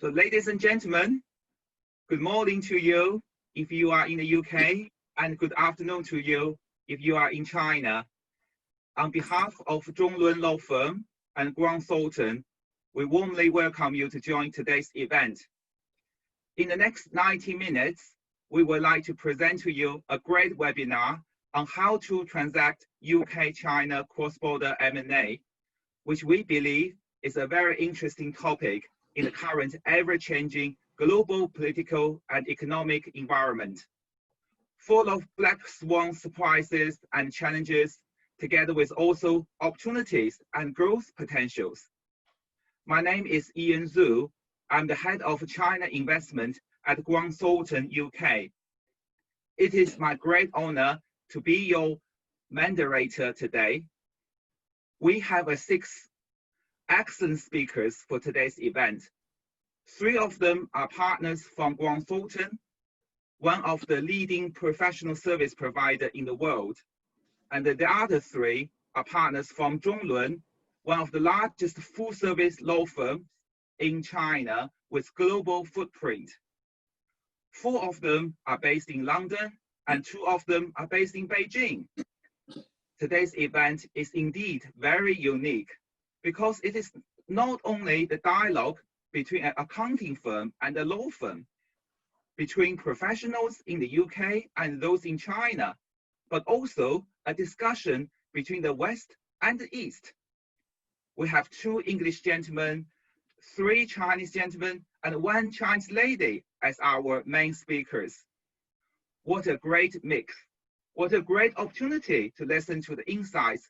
So ladies and gentlemen, good morning to you if you are in the UK, and good afternoon to you if you are in China. On behalf of Zhonglun Law Firm and Guang Sultan, we warmly welcome you to join today's event. In the next 90 minutes, we would like to present to you a great webinar on how to transact UK-China cross-border M&A, which we believe is a very interesting topic in the current ever-changing global political and economic environment, full of black swan surprises and challenges, together with also opportunities and growth potentials. My name is Ian Zhu. I'm the head of China investment at Guang Sultan UK. It is my great honor to be your moderator today. We have 6 excellent speakers for today's event. 3 of them are partners from Guang Sultan, one of the leading professional service provider in the world. And the other 3 are partners from Zhonglun, one of the largest full-service law firms in China with global footprint. 4 of them are based in London, and 2 of them are based in Beijing. Today's event is indeed very unique because it is not only the dialogue between an accounting firm and a law firm, between professionals in the UK and those in China, but also a discussion between the West and the East. We have 2 English gentlemen, 3 Chinese gentlemen, and 1 Chinese lady as our main speakers. What a great mix. What a great opportunity to listen to the insights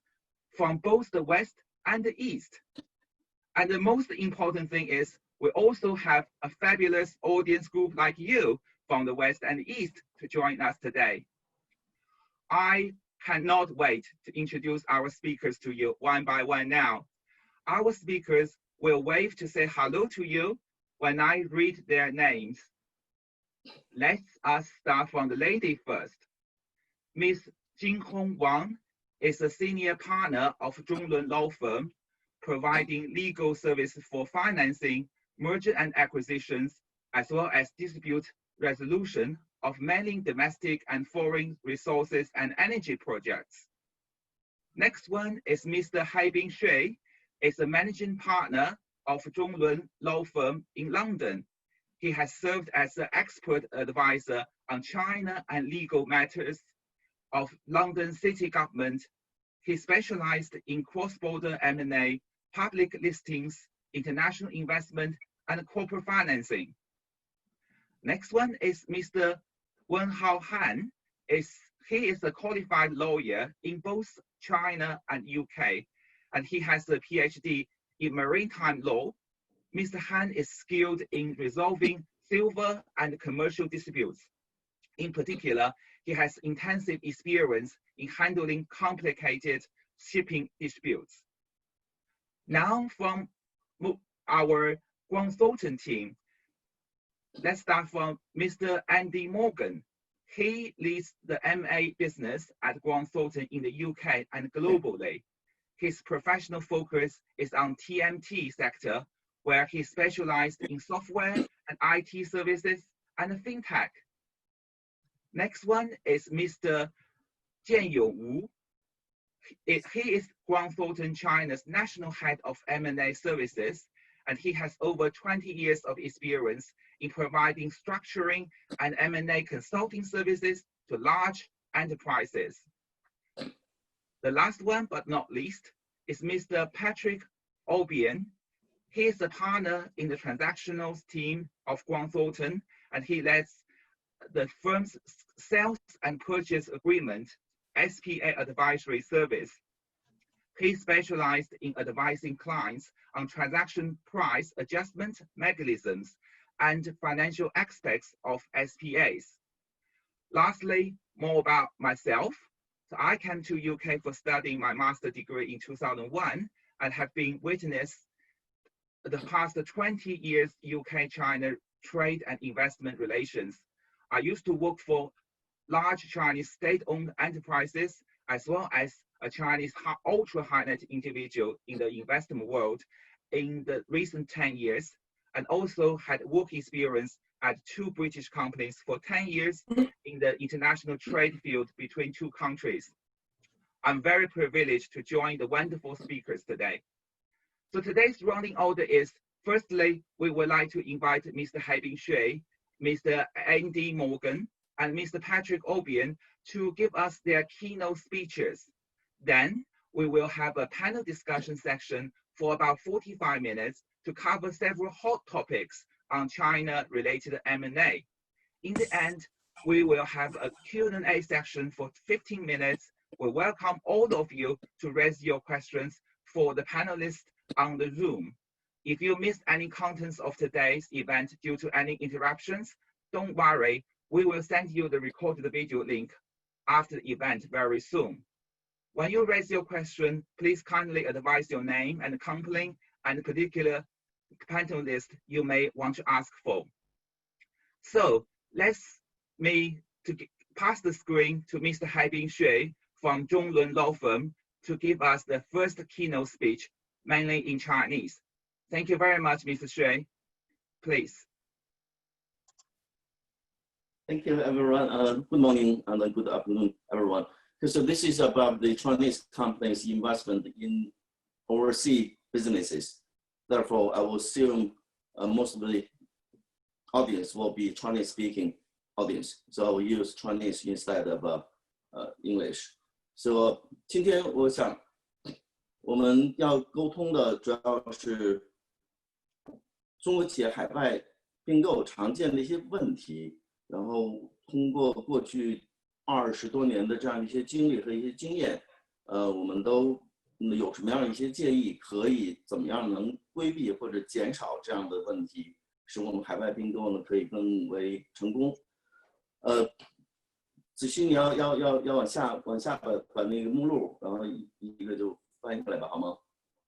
from both the West and the East. And the most important thing is we also have a fabulous audience group like you from the West and the East to join us today. I cannot wait to introduce our speakers to you one by one now. Our speakers will wave to say hello to you when I read their names. Let us start from the lady first. Ms. Jinhong Wang is a senior partner of Zhonglun Law Firm, providing legal services for financing, merger and acquisitions, as well as dispute resolution of many domestic and foreign resources and energy projects. Next one is Mr. Haibing Xue, is a managing partner of Zhonglun Law Firm in London. He has served as an expert advisor on China and legal matters of London city government. He specialized in cross-border M&A, public listings, international investment, and corporate financing. Next one is Mr. Wenhao Han. He is a qualified lawyer in both China and UK, and he has a PhD in maritime law. Mr. Han is skilled in resolving civil and commercial disputes. In particular, he has intensive experience in handling complicated shipping disputes. Now from our Guang Sultan team, let's start from Mr. Andy Morgan. He leads the MA business at Guang Sultan in the UK and globally. His professional focus is on TMT sector, where he specialized in software and IT services and fintech. Next one is Mr. Jianyou Wu. He is Guang Sultan China's national head of M&A services, and he has over 20 years of experience in providing structuring and M&A consulting services to large enterprises. The last one, but not least, is Mr. Patrick Obian. He is a partner in the transactional team of Guang Sultan, and he leads the firm's sales and purchase agreement, SPA advisory service. He specialized in advising clients on transaction price adjustment mechanisms and financial aspects of SPAs. Lastly, more about myself. So I came to UK for studying my master's degree in 2001 and have been witness the past 20 years UK-China trade and investment relations. I used to work for large Chinese state-owned enterprises, as well as a Chinese ultra high net individual in the investment world in the recent 10 years. and also had work experience at 2 British companies for 10 years in the international trade field between 2 countries. I'm very privileged to join the wonderful speakers today. So today's running order is, firstly, we would like to invite Mr. Haibin Xue, Mr. Andy Morgan, and Mr. Patrick Obian to give us their keynote speeches. Then we will have a panel discussion section for about 45 minutes to cover several hot topics on China-related M&A. In the end, we will have a Q&A section for 15 minutes. We welcome all of you to raise your questions for the panelists on the Zoom. If you missed any contents of today's event due to any interruptions, don't worry, we will send you the recorded video link after the event very soon. When you raise your question, please kindly advise your name and company and particular panelist you may want to ask for. So let's me to pass the screen to Mr. Haibin Xue from Zhonglun Law Firm to give us the first keynote speech, mainly in Chinese. Thank you very much, Mr. Xue. Please. Thank you, everyone. Good morning and good afternoon, everyone. So this is about the Chinese companies' investment in overseas businesses. Therefore, I will assume most of the audience will be Chinese-speaking audience. So I will use Chinese instead of English. So 今天我想我们要沟通的主要是中国企业海外并购常见的一些问题，然后通过过去20多年的这样一些经历和一些经验，我们都有什么样的一些建议，可以怎么样能规避或者减少这样的问题，使我们海外并购呢可以更为成功。子熙你要往下把那个目录，然后一个就翻译过来吧，好吗？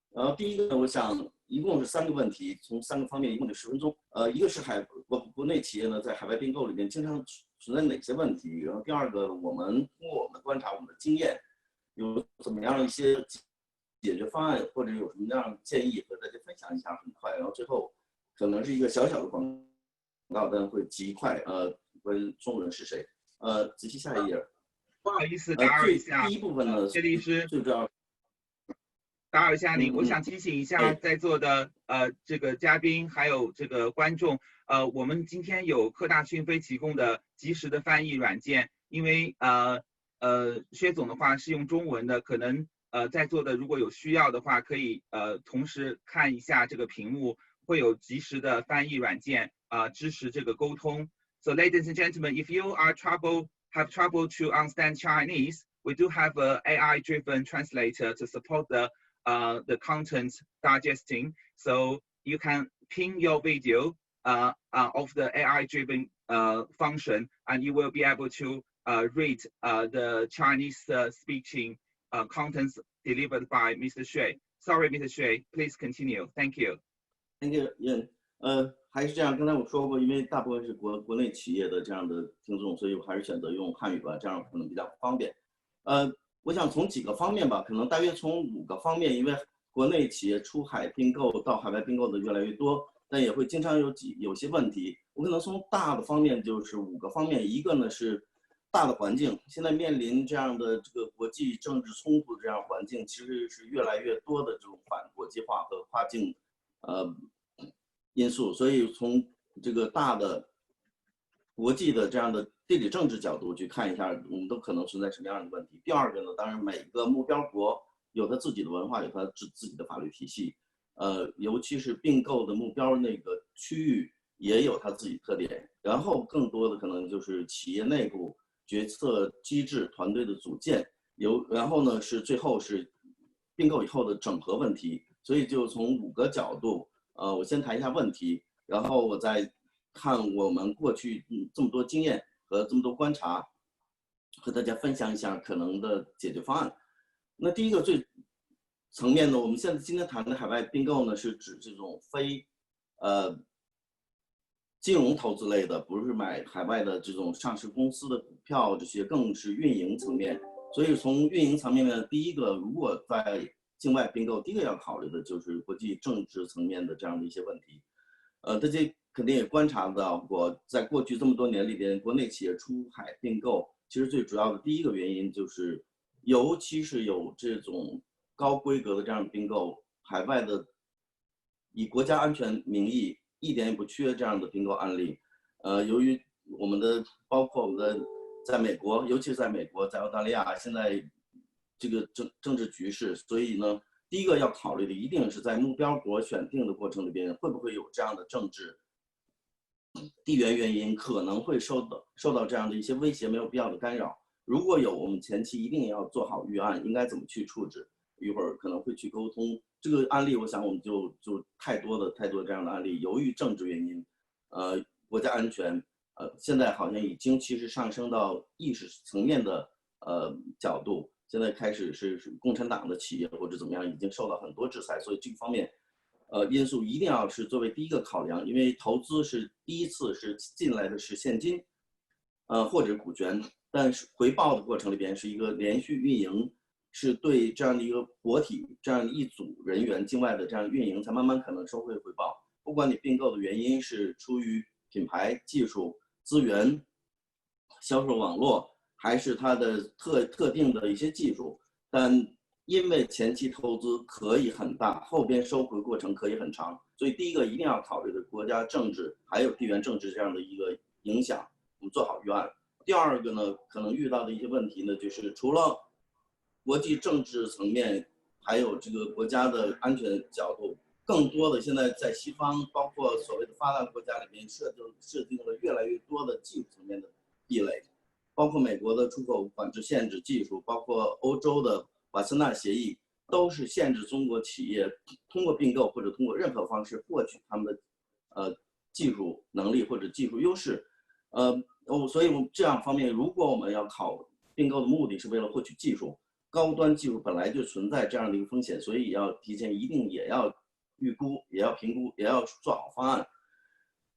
然后第一个呢，我想一共是3个问题，从3个方面，一共就10分钟。一个是国内企业呢在海外并购里面经常存在哪些问题？然后第二个，我们通过我们的观察，我们的经验，有怎么样的一些解决方案，或者有什么样的建议和大家分享一下，很快。然后最后可能是一个小小的广告，但会极快。问中文是谁？仔细下一页。不好意思，打扰一下。第一部分呢，谢律师，最主要。打扰一下您，我想提醒一下在座的这个嘉宾还有这个观众，我们今天有科大讯飞提供的即时的翻译软件，因为薛总的话是用中文的，可能在座的如果有需要的话，可以同时看一下这个屏幕，会有即时的翻译软件支持这个沟通。So ladies and gentlemen, if you have trouble to understand Chinese, we do have an AI-driven translator to support the content digesting, so you can ping your video of the AI-driven function, and you will be able to read the Chinese speaking contents delivered by Mr. Xue. Sorry, Mr. Xue, please continue. Thank you. Thank you, Ian. 还是这样，刚才我说过，因为大部分是国内企业的这样的听众，所以我还是选择用汉语吧，这样可能比较方便。我想从几个方面吧，可能大约从5个方面，因为国内企业出海并购到海外并购的越来越多，但也会经常有些问题。我可能从大的方面就是5个方面，一个呢是大的环境，现在面临这样的这个国际政治冲突的这样环境，其实是越来越多的这种反国际化和跨境因素，所以从这个大的国际的这样的地理政治角度去看一下，我们都可能存在什么样的问题。第二个呢，当然每个目标国有它自己的文化，有它自己的法律体系，尤其是并购的目标那个区域也有它自己特点。然后更多的可能就是企业内部决策机制、团队的组建，然后呢是最后是并购以后的整合问题。所以就从5个角度，我先谈一下问题，然后我再看我们过去这么多经验和这么多观察，和大家分享一下可能的解决方案。那第一个最层面呢，我们今天谈的海外并购呢，是指这种非金融投资类的，不是买海外的这种上市公司的股票，这些更是运营层面。所以从运营层面呢，第一个如果在境外并购，第一个要考虑的就是国际政治层面的这样的一些问题。大家肯定也观察到过，在过去这么多年里边，国内企业出海并购，其实最主要的第一个原因就是，尤其是有这种高规格的这样的并购，海外的以国家安全名义一点也不缺这样的并购案例。由于包括我们的在美国，尤其是在美国，在澳大利亚，现在这个政治局势，所以呢，第一个要考虑的一定是在目标国选定的过程里边，会不会有这样的政治地缘原因可能会受到这样的一些威胁，没有必要的干扰。如果有，我们前期一定要做好预案，应该怎么去处置。一会儿可能会去沟通这个案例，我想我们就太多这样的案例，由于政治原因，国家安全，现在好像已经其实上升到意识层面的角度，现在开始是共产党的企业或者怎么样已经受到很多制裁，所以这个方面，因素一定要是作为第一个考量，因为投资是第一次是进来的是现金，或者股权，但是回报的过程里边是一个连续运营。是对这样的一个活体，这样一组人员境外的这样运营，才慢慢可能收回回报。不管你并购的原因是出于品牌、技术、资源、销售网络，还是它的特定的一些技术，但因为前期投资可以很大，后边收回过程可以很长，所以第一个一定要考虑的国家政治还有地缘政治这样的一个影响，我们做好预案。第二个呢，可能遇到的一些问题呢，就是除了国际政治层面，还有这个国家的安全角度，更多的现在在西方，包括所谓的发达国家里面设定了越来越多的技术层面的壁垒，包括美国的出口管制限制技术，包括欧洲的瓦森纳协议，都是限制中国企业通过并购或者通过任何方式获取他们的技术能力或者技术优势。所以我们这样方面，如果我们要并购的目的是为了获取技术，高端技术本来就存在这样的一个风险，所以要提前一定也要预估，也要评估，也要做好方案。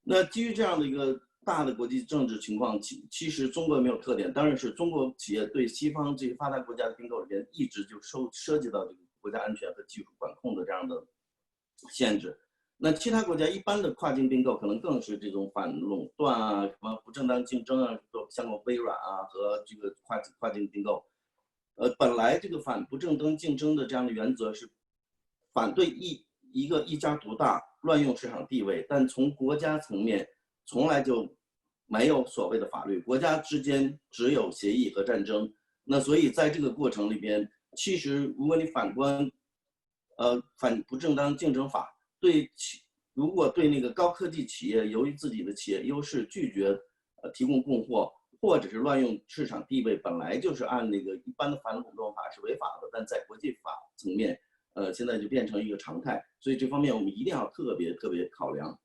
那基于这样的一个大的国际政治情况，其实中国没有特点，当然是中国企业对西方这些发达国家的并购里边，一直就涉及到这个国家安全和技术管控的这样的限制。那其他国家一般的跨境并购可能更是这种反垄断啊、什么不正当竞争啊，像微软啊和这个跨境并购。本来这个反不正当竞争的这样的原则是反对一家独大、乱用市场地位，但从国家层面从来就没有所谓的法律，国家之间只有协议和战争。那所以在这个过程里边，其实如果你反观，反不正当竞争法，如果对那个高科技企业由于自己的企业优势拒绝提供供货，或者是乱用市场地位，本来就是按那个一般的反垄断法是违法的，但在国际法层面，现在就变成一个常态，所以这方面我们一定要特别考量。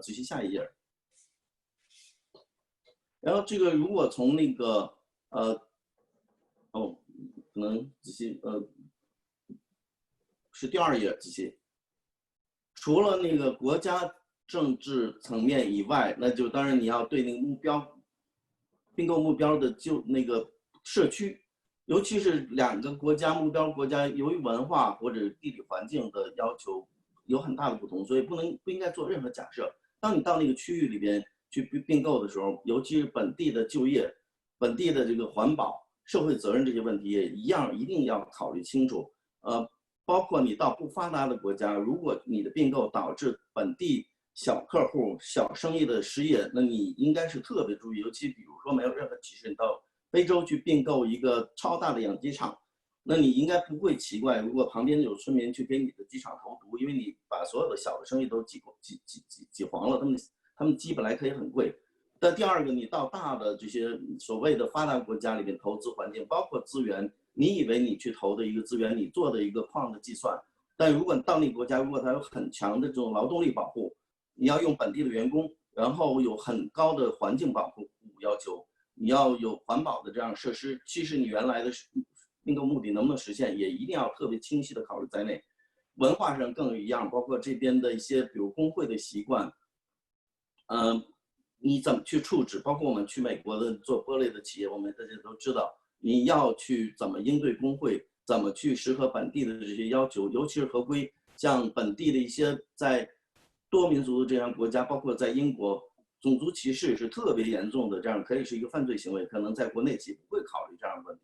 仔细下一页。然后这个如果从那个可能仔细是第2页仔细。除了那个国家政治层面以外，那就当然你要对那个并购目标的就那个社区，尤其是2个目标国家，由于文化或者地理环境的要求有很大的不同，所以不应该做任何假设。当你到那个区域里边去并购的时候，尤其是本地的就业、本地的这个环保、社会责任这些问题也一定要考虑清楚。包括你到不发达的国家，如果你的并购导致本地小客户、小生意的失业，那你应该是特别注意。尤其比如说没有任何歧视，你到非洲去并购一个超大的养鸡场，那你应该不会奇怪，如果旁边有村民去给你的鸡场投毒，因为你把所有的小的生意都挤黄了，他们鸡本来可以很贵。但第二个，你到大的这些所谓的发达国家里面投资环境，包括资源。你以为你去投的一个资源，你做的一个矿的计算，但如果到那个国家，如果它有很强的这种劳动力保护，你要用本地的员工，然后有很高的环境保护要求，你要有环保的这样设施，其实你原来的并购目的能不能实现，也一定要特别清晰的考虑在内。文化上更一样，包括这边的一些比如工会的习惯，你怎么去处置？包括我们去美国的做玻璃的企业，我们大家都知道。你要去怎么应对工会，怎么去适合本地的这些要求，尤其是合规，像本地的一些在多民族的这样国家，包括在英国，种族歧视是特别严重的，这样可以是一个犯罪行为，可能在国内企业不会考虑这样的问题。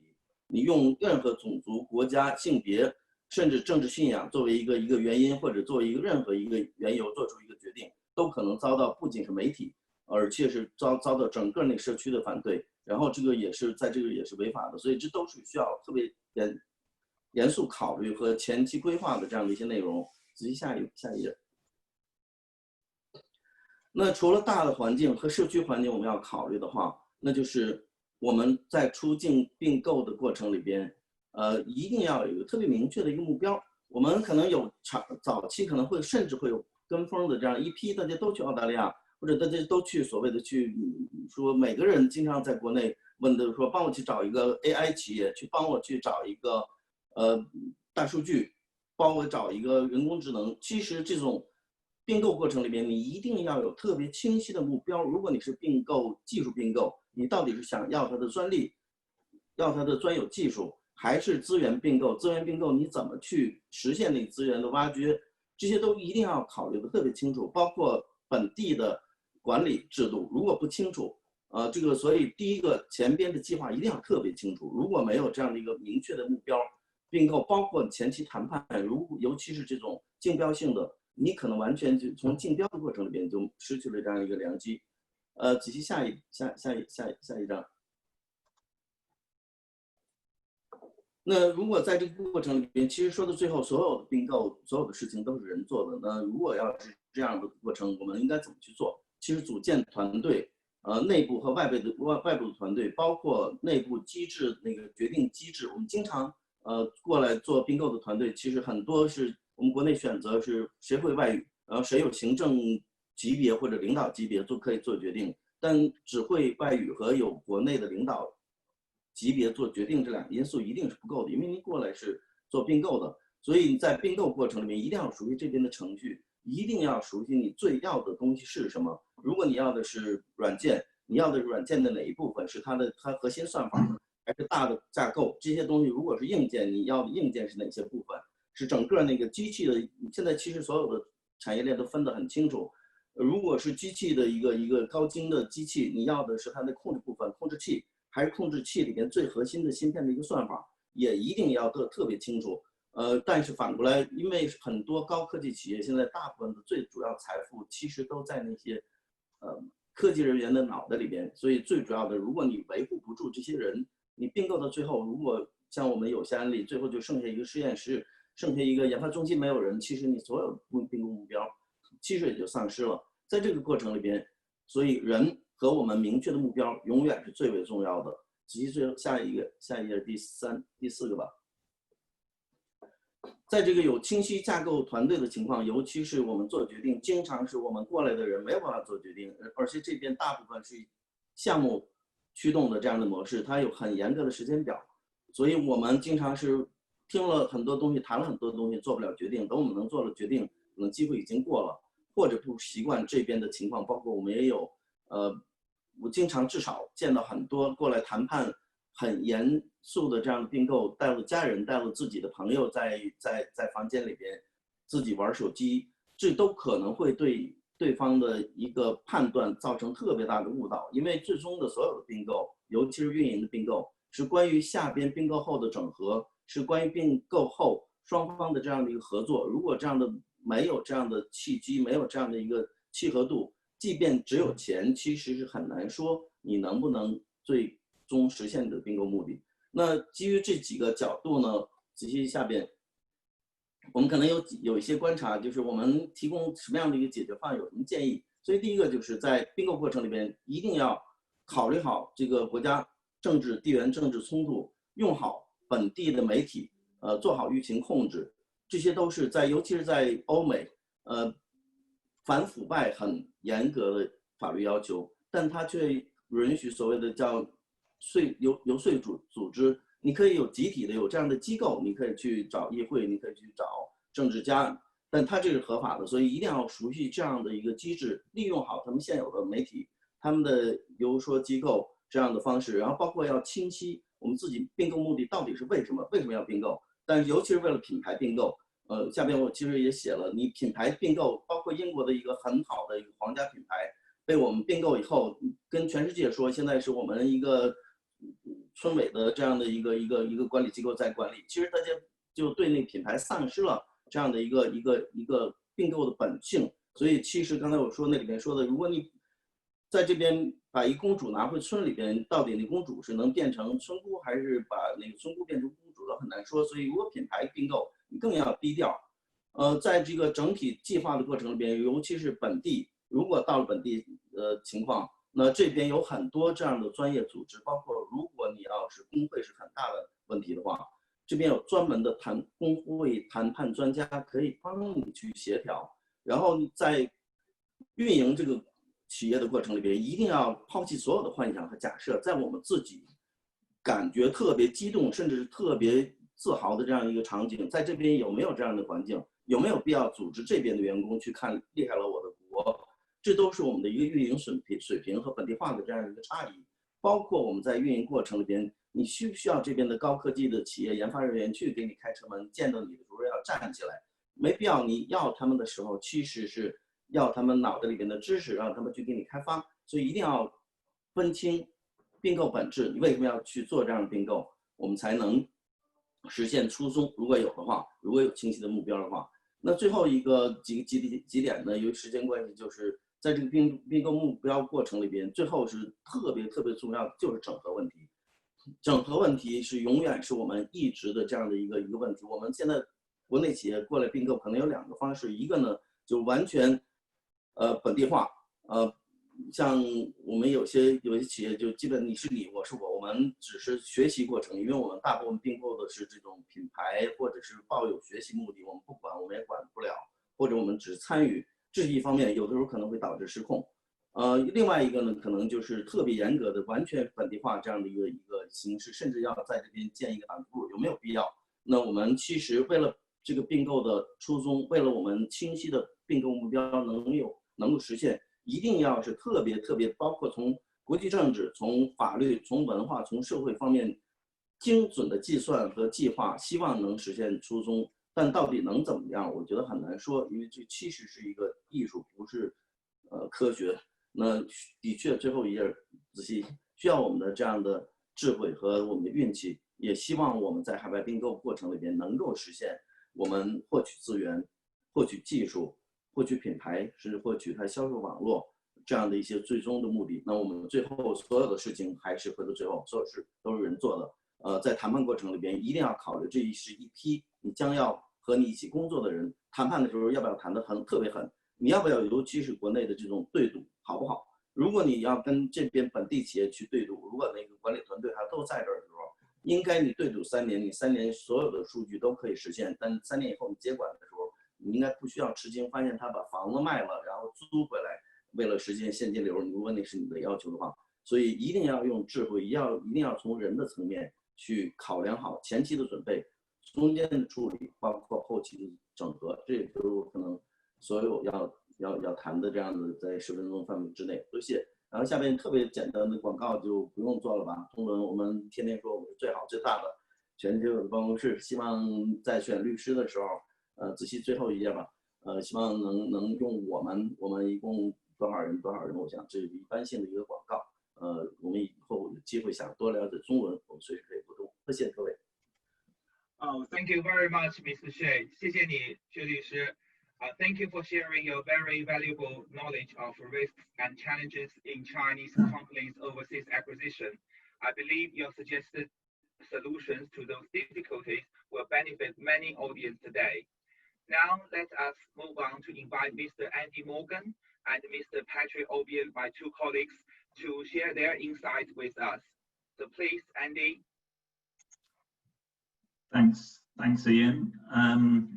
你用任何种族、国家、性别，甚至政治信仰作为一个原因，或者作为任何一个缘由做出一个决定，都可能遭到不仅是媒体，而且是遭到整个那个社区的反对。然后这个也是在这个也是违法的，所以这都是需要特别严肃考虑和前期规划的这样的一些内容。仔细下一页。那除了大的环境和社区环境我们要考虑的话，那就是我们在出境并购的过程里边，一定要有一个特别明确的一个目标。我们可能有早期可能会甚至会有跟风的这样一批大家都去澳大利亚，或者大家都去所谓的去说，每个人经常在国内问的说，帮我去找一个 AI 企业，帮我去找一个大数据，帮我找一个人工智能。其实这种并购过程里面，你一定要有特别清晰的目标。如果你是并购技术并购，你到底是想要它的专利，要它的专有技术，还是资源并购？资源并购你怎么去实现那资源的挖掘？这些都一定要考虑的特别清楚，包括本地的管理制度，如果不清楚，这个所以第一个前边的计划一定要特别清楚。如果没有这样的一个明确的目标，并购包括前期谈判，尤其是这种竞标性的，你可能完全就从竞标的过程里边就失去了这样一个良机。仔细下一章。那如果在这个过程里边，其实说到最后，所有的并购，所有的事情都是人做的。那如果要是这样的过程，我们应该怎么去做？其实组建团队，内部和外部的团队，包括内部机制那个决定机制，我们经常过来做并购的团队，其实很多是我们国内选择是谁会外语，然后谁有行政级别或者领导级别都可以做决定，但只会外语和有国内的领导级别做决定这两个因素一定是不够的，因为你过来是做并购的，所以你在并购过程里面一定要熟悉这边的程序，一定要熟悉你最要的东西是什么。如果你要的是软件，你要的是软件的哪一部分，是它核心算法，还是大的架构？这些东西如果是硬件，你要的硬件是哪些部分？是整个那个机器的，现在其实所有的产业链都分得很清楚。如果是机器的一个高精的机器，你要的是它的控制部分，控制器，还是控制器里边最核心的芯片的一个算法，也一定要特别清楚。但是反过来，因为很多高科技企业现在大部分的最主要财富其实都在那些科技人员的脑袋里边，所以最主要的，如果你维护不住这些人，你并购到最后，如果像我们有些案例，最后就剩下一个实验室，剩下一个研发中心没有人，其实你所有并购目标其实也就丧失了。在这个过程里边，所以人和我们明确的目标永远是最为重要的。仔细最后下一页第四个吧。在这个有清晰架构团队的情况，尤其是我们做决定，经常是我们过来的人没有办法做决定，而且这边大部分是项目驱动的这样的模式，它有很严格的时间表，所以我们经常是听了很多东西，谈了很多东西，做不了决定。等我们能做了决定，可能机会已经过了，或者不习惯这边的情况，包括我们也有，我经常至少见到很多过来谈判很严肃的这样的并购，带了家人，带了自己的朋友在房间里边自己玩手机，这都可能会对对方的一个判断造成特别大的误导。因为最终的所有的并购，尤其是运营的并购，是关于下边并购后的整合，是关于并购后双方的这样的一个合作。如果这样的没有这样的契机，没有这样的一个契合度，即便只有钱，其实是很难说你能不能最终实现你的并购目的。那基于这几个角度呢，仔细下边我们可能有一些观察，就是我们提供什么样的一个解决方案，有什么建议。所以第一个就是在并购过程里边一定要考虑好这个国家政治地缘政治冲突，用好本地的媒体，做好舆情控制，这些都是尤其是在欧美，反腐败很严格的法律要求，但它却允许所谓的叫游说组织，你可以有集体的有这样的机构，你可以去找议会，你可以去找政治家，但它这是合法的，所以一定要熟悉这样的一个机制，利用好他们现有的媒体，他们的游说机构这样的方式，然后包括要清晰我们自己并购目的到底是为什么要并购，但是尤其是为了品牌并购，下边我其实也写了，你品牌并购，包括英国的一个很好的一个皇家品牌被我们并购以后，跟全世界说，现在是我们一个村委的这样的一个管理机构在管理，其实大家就对那个品牌丧失了这样的一个并购的本性。所以其实刚才我说那里面说的，如果你在这边把一公主拿回村里边，到底那公主是能变成村姑，还是把那个村姑变成公主的，很难说。所以如果品牌并购，你更要低调。在这个整体计划的过程里边，尤其是本地，如果到了本地情况，那这边有很多这样的专业组织，包括如果你要是工会是很大的问题的话，这边有专门的工会谈判专家可以帮你去协调。然后在运营这个企业的过程里边，一定要抛弃所有的幻想和假设，在我们自己感觉特别激动，甚至是特别自豪的这样一个场景，在这边有没有这样的环境？有没有必要组织这边的员工去看厉害了我的国？这都是我们的一个运营水平和本地化的这样一个差异。包括我们在运营过程里边，你需不需要这边的高科技的企业研发人员去给你开车门，见到你的时候要站起来？没必要。你要他们的时候，其实是要他们脑袋里面的知识，让他们去给你开发。所以一定要分清并购本质，你为什么要去做这样的并购，我们才能实现初衷。如果有的话，如果有清晰的目标的话，那最后一个几点呢？由于时间关系，就是在这个并购目标过程里边，最后是特别重要的，就是整合问题。整合问题是永远是我们一直的这样的一个问题。我们现在国内企业过来并购，可能有2个方式，一个呢就完全本地化，像我们有些企业就基本你是你我是我，我们只是学习过程，因为我们大部分并购的是这种品牌或者是抱有学习目的，我们不管，我们也管不了，或者我们只参与，这是一方面，有的时候可能会导致失控。另外一个呢，可能就是特别严格的完全本地化这样的一个形式，甚至要在这边建一个党部，有没有必要？那我们其实为了这个并购的初衷，为了我们清晰的并购目标能够实现，一定要是特别包括从国际政治、从法律、从文化、从社会方面精准的计算和计划，希望能实现初衷。但到底能怎么样，我觉得很难说，因为这其实是一个艺术，不是科学。那的确最后一页仔细需要我们的这样的智慧和我们的运气，也希望我们在海外并购过程里边能够实现我们获取资源、获取技术、获取品牌，甚至获取它销售网络这样的一些最终的目的。那我们最后所有的事情还是回到最后，所有事都是人做的。在谈判过程里边一定要考虑，这是一批你将要和你一起工作的人，谈判的时候要不要谈得特别狠？你要不要，尤其是国内的这种对赌，好不好？如果你要跟这边本地企业去对赌，如果那个管理团队还都在这儿的时候，应该你对赌3年，你3年所有的数据都可以实现，但3年以后你接管的时候，你应该不需要吃惊，发现他把房子卖了，然后租回来，为了实现现金流，如果那是你的要求的话，所以一定要用智慧，一定要从人的层面去考量好前期的准备、中间的处理，包括后期的整合，这也就是我可能所有要谈的这样的，在10分钟范围之内。多谢。然后下面特别简单的广告就不用做了吧？中文我们天天说我们是最好最大的全球的办公室，希望在选律师的时候，仔细最后一页吧。希望能用我们一共多少人，我想这是一般性的一个广告。我们以后有机会想多了解中文，我们随时可以互动。谢谢各位。Thank you very much, Mr. Shea. 谢谢你，薛律师。Thank you for sharing your very valuable knowledge of risks and challenges in Chinese companies' overseas acquisition. I believe your suggested solutions to those difficulties will benefit many audience today. Now, let us move on to invite Mr. Andy Morgan and Mr. Patrick Obian, my 2 colleagues, to share their insights with us. So please, Andy. Thanks, Ian. Are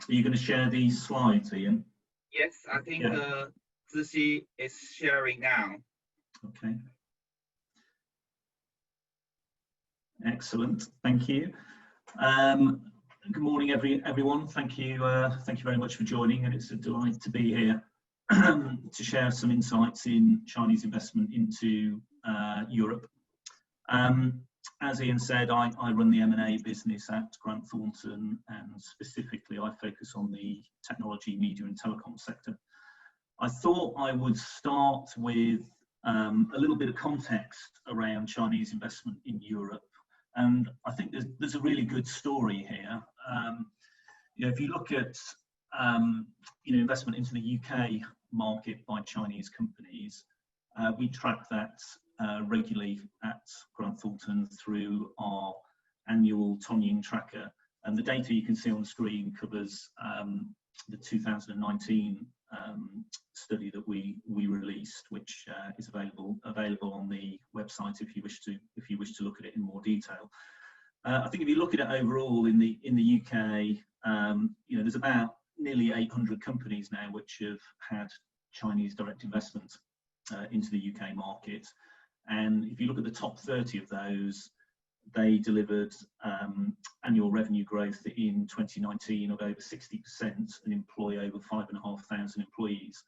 you going to share these slides, Ian? Yes, I think Zixi is sharing now. Okay. Excellent. Thank you. Good morning, everyone. Thank you very much for joining, and it's a delight to be here to share some insights in Chinese investment into Europe. As Ian said, I run the M&A business at Grant Thornton, and specifically I focus on the technology, media and telecom sector. I thought I would start with a little bit of context around Chinese investment in Europe. And I think there's a really good story here. If you look at investment into the UK market by Chinese companies, we track that regularly at Grant Thornton through our annual Tonying tracker, and the data you can see on the screen covers the 2019 study that we released, which is available on the website if you wish to look at it in more detail. I think if you look at it overall in the UK, there's about nearly 800 companies now which have had Chinese direct investment into the UK market. And if you look at the top 30 of those, they delivered annual revenue growth in 2019 of over 60% and employ over 5,500 employees.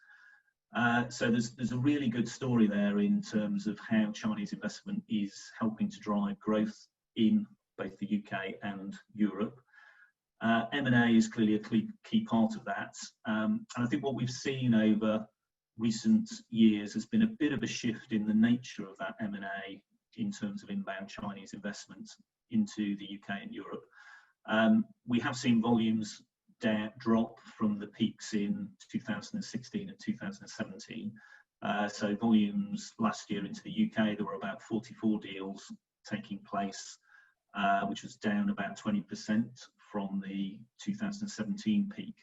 So there's a really good story there in terms of how Chinese investment is helping to drive growth in both the UK and Europe. M&A is clearly a key part of that. And I think what we've seen over recent years has been a bit of a shift in the nature of that M&A in terms of inbound Chinese investment into the UK and Europe. We have seen volumes drop from the peaks in 2016 and 2017. So volumes last year into the UK, there were about 44 deals taking place, which was down about 20% from the 2017 peak.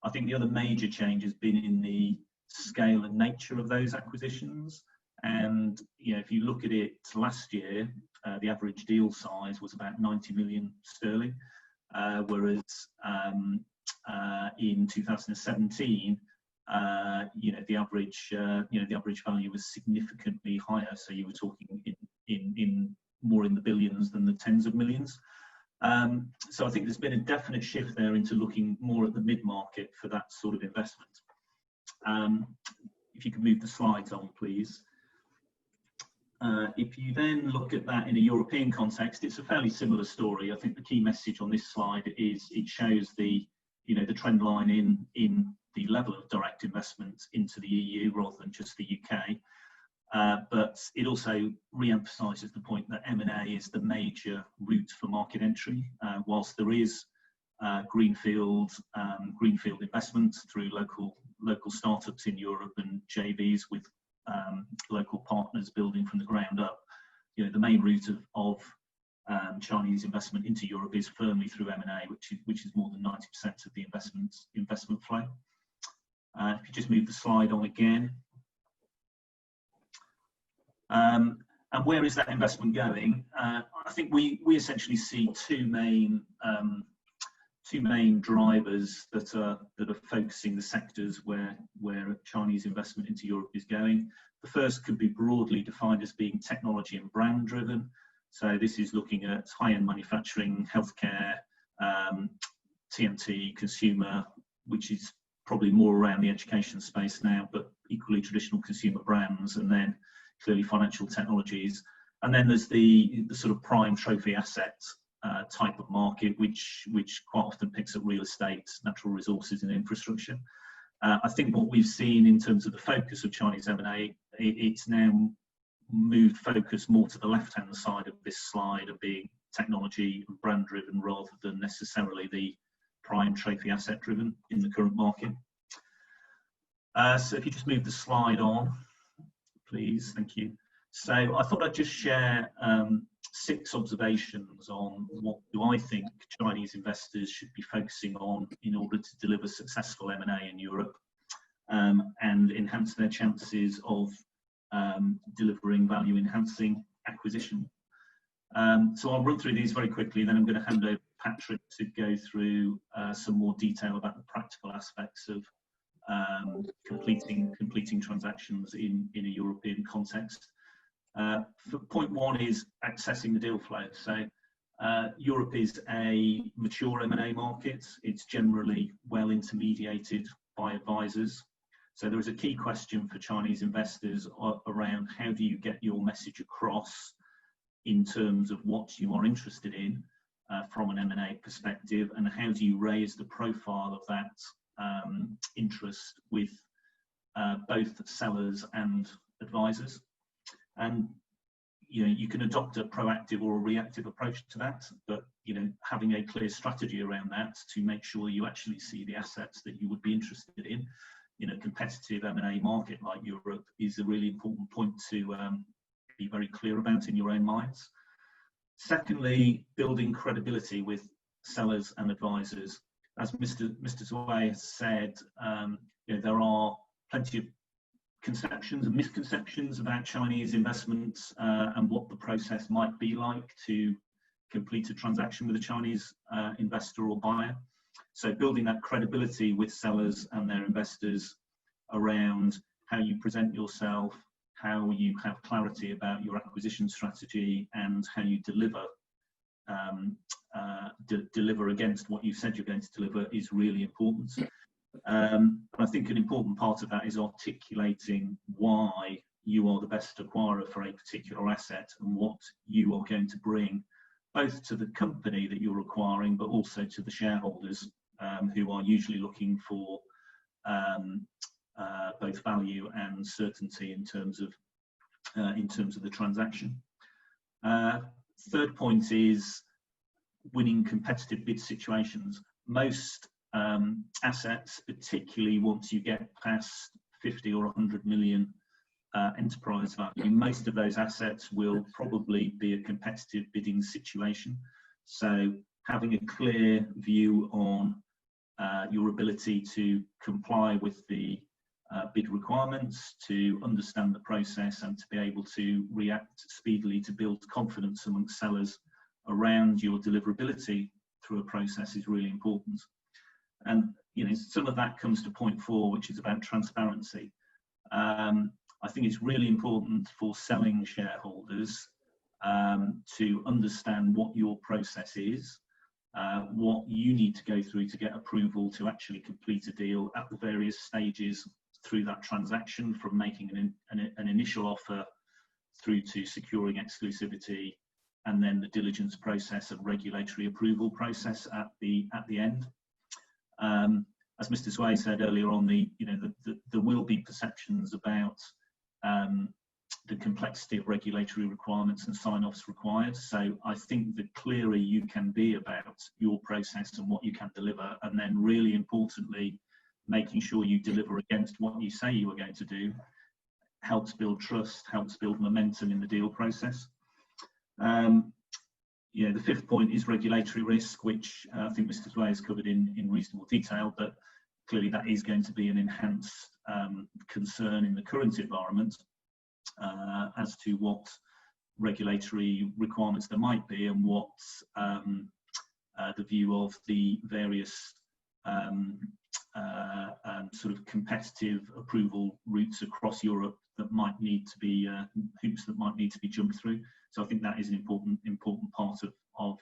I think the other major change has been in the scale and nature of those acquisitions. And if you look at it last year, the average deal size was about 90 million sterling, whereas in 2017, the average value was significantly higher. So you were talking in more in the billions than the tens of millions. So I think there's been a definite shift there into looking more at the mid-market for that sort of investment. If you could move the slides on, please. If you then look at that in a European context, it's a fairly similar story. I think the key message on this slide is it shows the trend line in the level of direct investment into the EU rather than just the UK. But it also re-emphasises the point that M&A is the major route for market entry, whilst there is greenfield investment through local startups in Europe and JVs with local partners building from the ground up. The main route of Chinese investment into Europe is firmly through M&A, which is more than 90% of the investment flow. If you just move the slide on again. And where is that investment going? I think we essentially see two main drivers that are focusing the sectors where Chinese investment into Europe is going. The first could be broadly defined as being technology and brand driven. So this is looking at high-end manufacturing, healthcare, TMT, consumer, which is probably more around the education space now, but equally traditional consumer brands, and then clearly financial technologies. And then there's the sort of prime trophy asset type of market, which quite often picks up real estate, natural resources and infrastructure. I think what we've seen in terms of the focus of Chinese M&A, it's now moved focus more to the left-hand side of this slide of being technology and brand driven rather than necessarily the prime trophy asset driven in the current market. So if you just move the slide on, please, thank you. So I thought I'd just share 6 observations on what do I think Chinese investors should be focusing on in order to deliver successful M&A in Europe and enhance their chances of delivering value enhancing acquisition. So I'll run through these very quickly, then I'm going to hand over to Patrick to go through some more detail about the practical aspects of completing transactions in a European context. For point 1 is accessing the deal flow. So Europe is a mature M&A market. It's generally well intermediated by advisors. So there is a key question for Chinese investors around how do you get your message across in terms of what you are interested in from an M&A perspective, and how do you raise the profile of that interest with both sellers and advisors. And you can adopt a proactive or a reactive approach to that, but having a clear strategy around that to make sure you actually see the assets that you would be interested in a competitive M&A market like Europe is a really important point to be very clear about in your own minds. Secondly, building credibility with sellers and advisors. As Mr. Zwei has said, there are plenty of conceptions and misconceptions about Chinese investments and what the process might be like to complete a transaction with a Chinese investor or buyer. So building that credibility with sellers and their investors around how you present yourself, how you have clarity about your acquisition strategy, and how you deliver deliver against what you said you're going to deliver is really important. I think an important part of that is articulating why you are the best acquirer for a particular asset and what you are going to bring both to the company that you're acquiring, but also to the shareholders who are usually looking for both value and certainty in terms of the transaction. Third point is winning competitive bid situations. Most assets, particularly once you get past 50 or 100 million enterprise value, most of those assets will probably be a competitive bidding situation. So having a clear view on your ability to comply with the bid requirements, to understand the process, and to be able to react speedily to build confidence amongst sellers around your deliverability through a process is really important. And some of that comes to point 4, which is about transparency. I think it's really important for selling shareholders to understand what your process is, what you need to go through to get approval to actually complete a deal at the various stages through that transaction, from making an initial offer through to securing exclusivity, and then the diligence process and regulatory approval process at the end. As Mr. Zwei said earlier on, there will be perceptions about the complexity of regulatory requirements and sign-offs required. So I think the clearer you can be about your process and what you can deliver, and then really importantly, making sure you deliver against what you say you are going to do, helps build trust, helps build momentum in the deal process. The fifth point is regulatory risk, which I think Mr. Zwei has covered in reasonable detail, but clearly that is going to be an enhanced concern in the current environment as to what regulatory requirements there might be, and what the view of the various sort of competitive approval routes across Europe that might need to be hoops that might need to be jumped through. So I think that is an important part of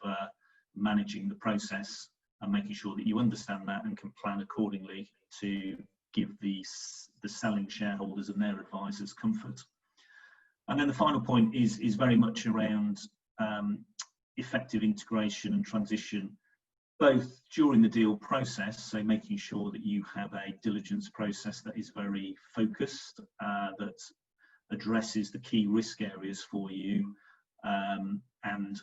managing the process and making sure that you understand that and can plan accordingly to give the selling shareholders and their advisors comfort. And then the final point is very much around effective integration and transition, both during the deal process, so making sure that you have a diligence process that is very focused, that addresses the key risk areas for you, and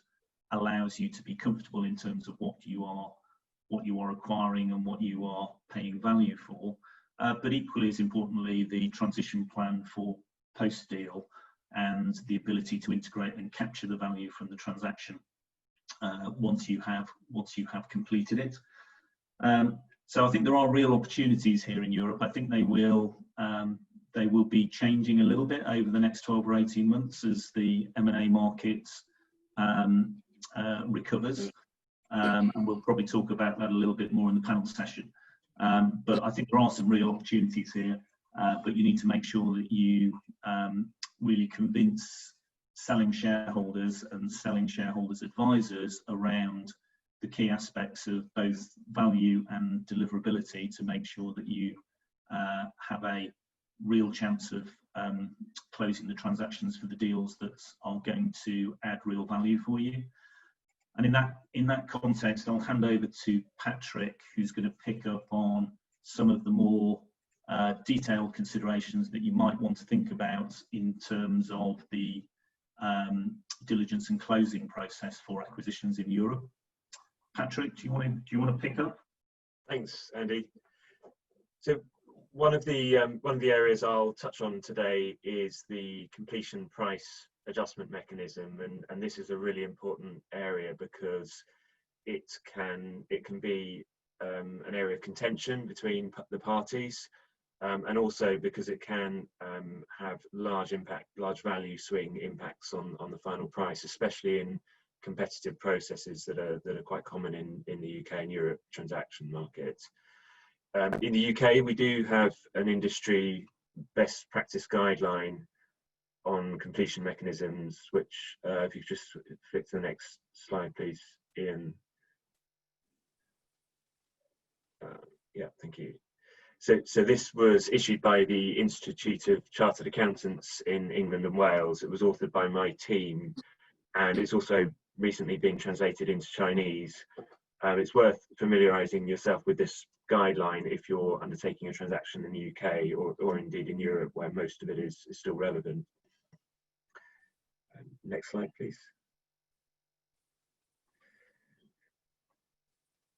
allows you to be comfortable in terms of what you are acquiring and what you are paying value for. But equally as importantly, the transition plan for post-deal and the ability to integrate and capture the value from the transaction once you have completed it. So I think there are real opportunities here in Europe. I think they will be changing a little bit over the next 12 or 18 months as the M&A market recovers. And we'll probably talk about that a little bit more in the panel session. But I think there are some real opportunities here, but you need to make sure that you really convince selling shareholders and selling shareholders advisors around the key aspects of both value and deliverability to make sure that you have a real chance of closing the transactions for the deals that are going to add real value for you. And in that context, I'll hand over to Patrick, who's going to pick up on some of the more detailed considerations that you might want to think about in terms of the diligence and closing process for acquisitions in Europe. Patrick, do you want to pick up? Thanks, Andy. So one of the areas I'll touch on today is the completion price adjustment mechanism, and this is a really important area because it can be an area of contention between the parties, and also because it can have large value swing impacts on the final price, especially in competitive processes that are quite common in the UK and Europe transaction markets. In the UK, we do have an industry best practice guideline on completion mechanisms, which if you just flick to the next slide, please, Ian. Yeah, thank you. So this was issued by the Institute of Chartered Accountants in England and Wales. It was authored by my team, and it's also recently been translated into Chinese. It's worth familiarising yourself with this guideline if you're undertaking a transaction in the UK or indeed in Europe, where most of it is still relevant. Next slide, please.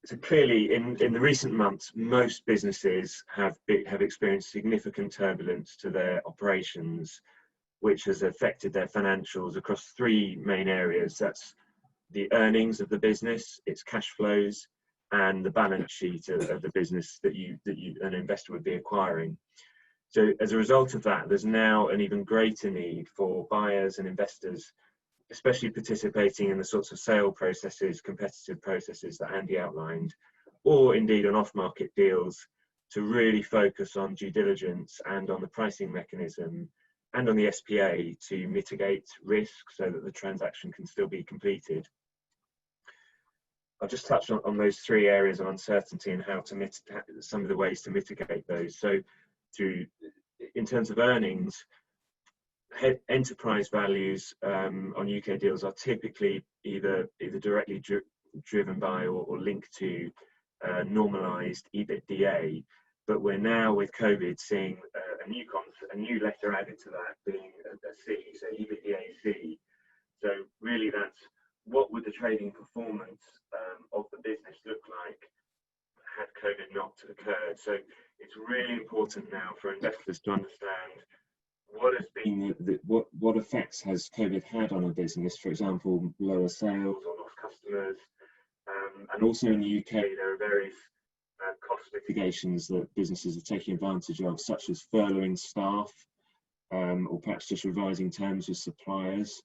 So clearly, in the recent months, most businesses have experienced significant turbulence to their operations, which has affected their financials across three main areas. That's the earnings of the business, its cash flows, and the balance sheet of the business that an investor would be acquiring. So as a result of that, there's now an even greater need for buyers and investors, especially participating in the sorts of sale processes, competitive processes that Andy outlined, or indeed on off-market deals, to really focus on due diligence and on the pricing mechanism and on the SPA to mitigate risk so that the transaction can still be completed. I'll just touch on those three areas of uncertainty and how to some of the ways to mitigate those. So in terms of earnings, enterprise values on UK deals are typically either directly driven by or linked to normalised EBITDA, but we're now with COVID seeing a new letter added to that, being a C, so EBITDA C. So really that's what would the trading performance of the business look like had COVID not occurred. So it's really important now for investors to understand what has been what effects has COVID had on a business, for example, lower sales or lost customers. And also in the UK, there are various cost mitigations that businesses are taking advantage of, such as furloughing staff, or perhaps just revising terms with suppliers.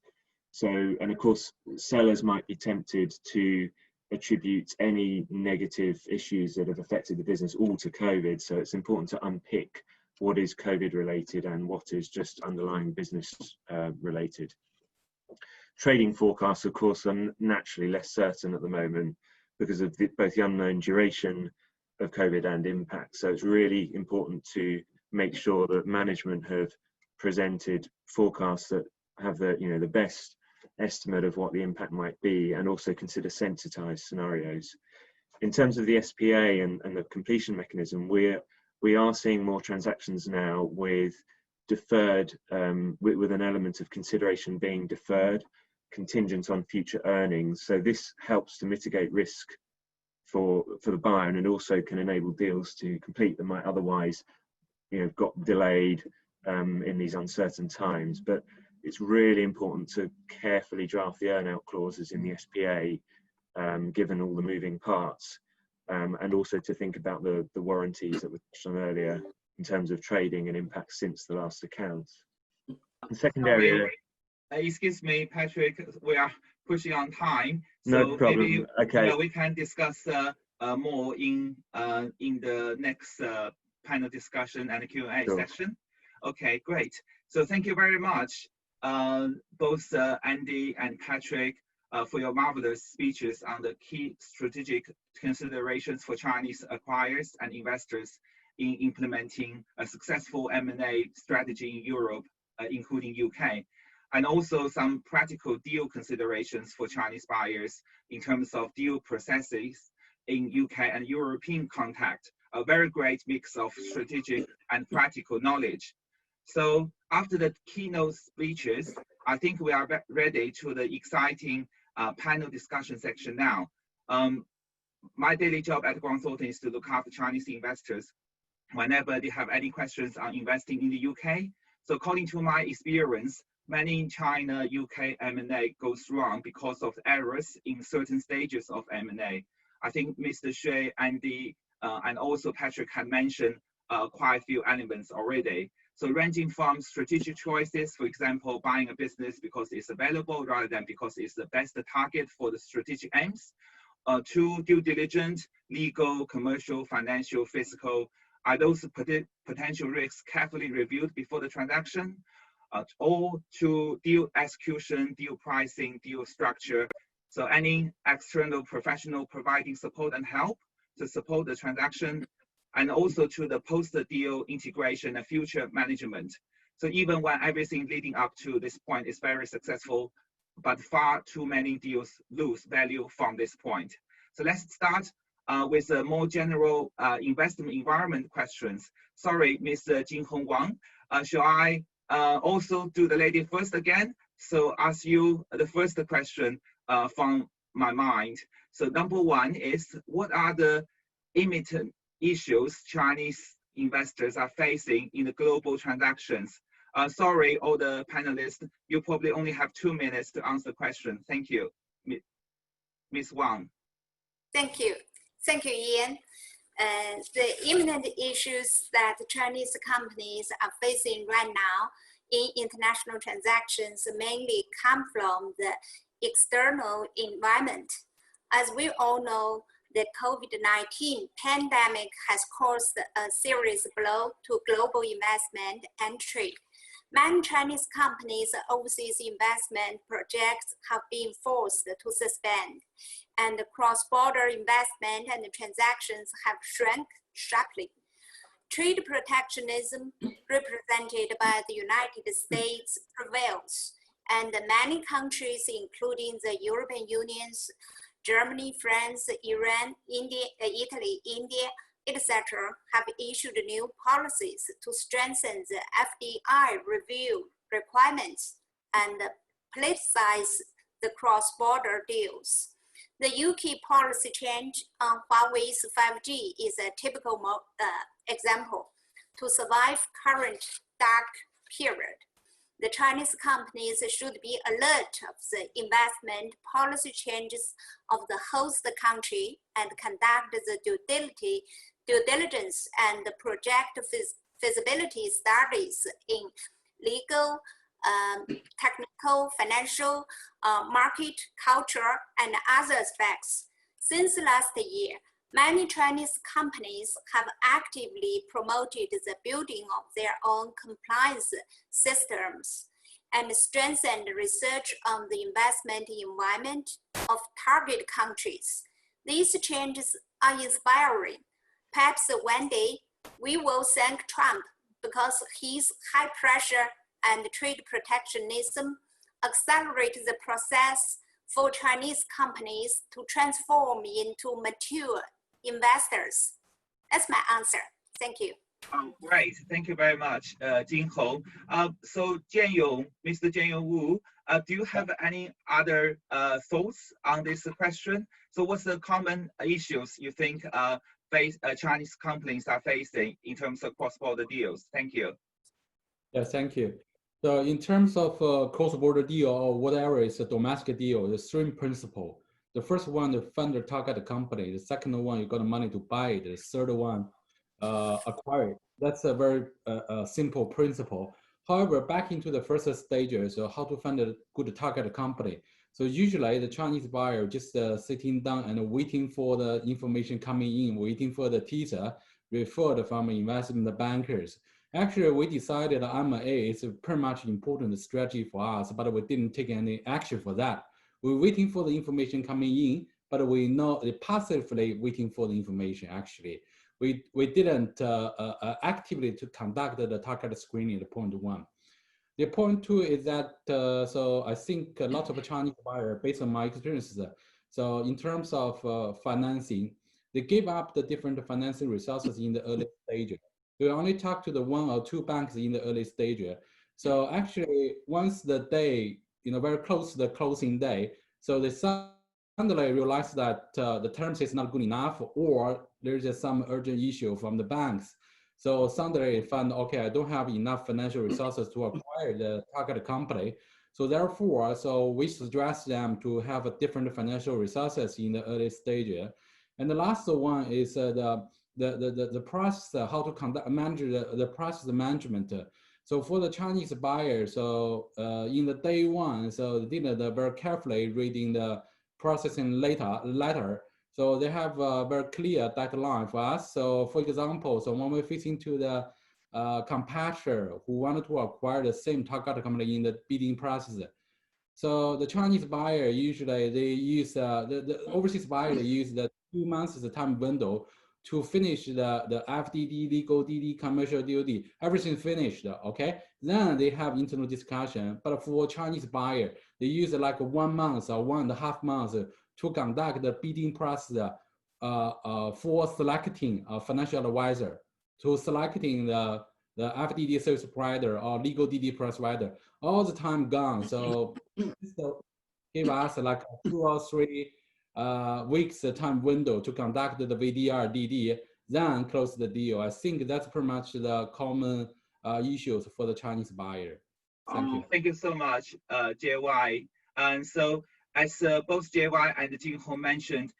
So, and of course, sellers might be tempted to attribute any negative issues that have affected the business all to COVID. So it's important to unpick what is COVID related and what is just underlying business related. Trading forecasts, of course, are naturally less certain at the moment because of both the unknown duration of COVID and impact. So it's really important to make sure that management have presented forecasts that have the best estimate of what the impact might be, and also consider sensitized scenarios. In terms of the SPA and the completion mechanism, we are seeing more transactions now with deferred, with an element of consideration being deferred, contingent on future earnings. So this helps to mitigate risk for the buyer, and it also can enable deals to complete that might otherwise, got delayed in these uncertain times. But it's really important to carefully draft the earnout clauses in the SPA, given all the moving parts. And also to think about the warranties that we touched on earlier in terms of trading and impact since the last accounts. The second area. Excuse me, Patrick, we are pushing on time. So no problem. Maybe, okay. We can discuss more in the next panel discussion and Q&A section. Okay, great. So thank you very much, both Andy and Patrick, for your marvelous speeches on the key strategic considerations for Chinese acquirers and investors in implementing a successful M&A strategy in Europe, including UK, and also some practical deal considerations for Chinese buyers in terms of deal processes in UK and European context, a very great mix of strategic and practical knowledge. So after the keynote speeches, I think we are ready to the exciting panel discussion section now. My daily job at Guangzhou is to look after Chinese investors whenever they have any questions on investing in the UK. So according to my experience, many in China, UK M&A goes wrong because of errors in certain stages of M&A. I think Mr. Xue, Andy, and also Patrick had mentioned quite a few elements already. So ranging from strategic choices, for example, buying a business because it's available rather than because it's the best target for the strategic aims, to due diligence, legal, commercial, financial, physical. Are those potential risks carefully reviewed before the transaction? Or to deal execution, deal pricing, deal structure. So any external professional providing support and help to support the transaction, and also to the post-deal integration and future management. So even when everything leading up to this point is very successful, but far too many deals lose value from this point. So let's start with a more general investment environment questions. Sorry, Mr. Jinhong Wang, shall I also do the lady first again? So ask you the first question from my mind. So number one is, what are the imminent issues Chinese investors are facing in the global transactions? Sorry, all the panelists, you probably only have 2 minutes to answer the question. Thank you. Ms. Wang. Thank you. Thank you, Ian. The imminent issues that Chinese companies are facing right now in international transactions mainly come from the external environment. As we all know, the COVID-19 pandemic has caused a serious blow to global investment and trade. Many Chinese companies' overseas investment projects have been forced to suspend, and cross-border investment and transactions have shrunk sharply. Trade protectionism, represented by the United States, prevails, and many countries, including the European Union, Germany, France, Iran, Italy, India, etc., have issued new policies to strengthen the FDI review requirements and politicize the cross-border deals. The UK policy change on Huawei's 5G is a typical example. To survive current dark period, the Chinese companies should be alert of the investment policy changes of the host country and conduct the due diligence and project feasibility studies in legal, technical, financial, market, culture, and other aspects. Since last year, many Chinese companies have actively promoted the building of their own compliance systems and strengthened research on the investment environment of target countries. These changes are inspiring. Perhaps one day we will thank Trump because his high pressure and trade protectionism accelerate the process for Chinese companies to transform into mature investors. That's my answer. Thank you. Oh, great. Thank you very much, Jinhong. So Jianyong, Mr. Jianyong Wu, do you have any other thoughts on this question? So what's the common issues you think Chinese companies are facing in terms of cross-border deals? Thank you. Yes, thank you. So in terms of cross-border deal or whatever is a domestic deal, the three principles. The first one, the funder target the company. The second one, you got the money to buy it. The third one, acquire it. That's a very simple principle. However, back into the first stages, how to find a good target company. So usually the Chinese buyer just sitting down and waiting for the information coming in, waiting for the teaser referred from investment bankers. Actually, we decided M&A is a pretty much important strategy for us, but we didn't take any action for that. We're waiting for the information coming in, but we know they passively waiting for the information. Actually, we didn't actively to conduct the target screening. The point one. The point two is that so I think a lot of Chinese buyers, based on my experiences, so in terms of financing, they give up the different financing resources in the early stage. We only talk to the 1 or 2 banks in the early stage. So actually, once the day, very close to the closing day, so they suddenly realize that the terms is not good enough, or there's just some urgent issue from the banks. So suddenly find, okay, I don't have enough financial resources to acquire the target company. So therefore, so we suggest them to have a different financial resources in the early stage. And the last one is the process, how to manage the process management. So for the Chinese buyers, so in the day one, so they did very carefully reading the processing letter. So they have a very clear deadline for us. So for example, so when we're facing to the competitor who wanted to acquire the same target company in the bidding process, so the Chinese buyer usually they use the overseas buyer they use the 2 months as a time window to finish the FDD, legal DD, commercial DOD, everything finished. Okay, then they have internal discussion. But for Chinese buyer, they use like 1 month or 1.5 months to conduct the bidding process for selecting a financial advisor, to selecting the FDD service provider or legal DD provider. All the time gone. So this give us like 2 or 3 weeks time window to conduct the VDR DD, then close the deal. I think that's pretty much the common issues for the Chinese buyer. Thank you. Thank you so much, JY. And so, as both JY and Jinho mentioned,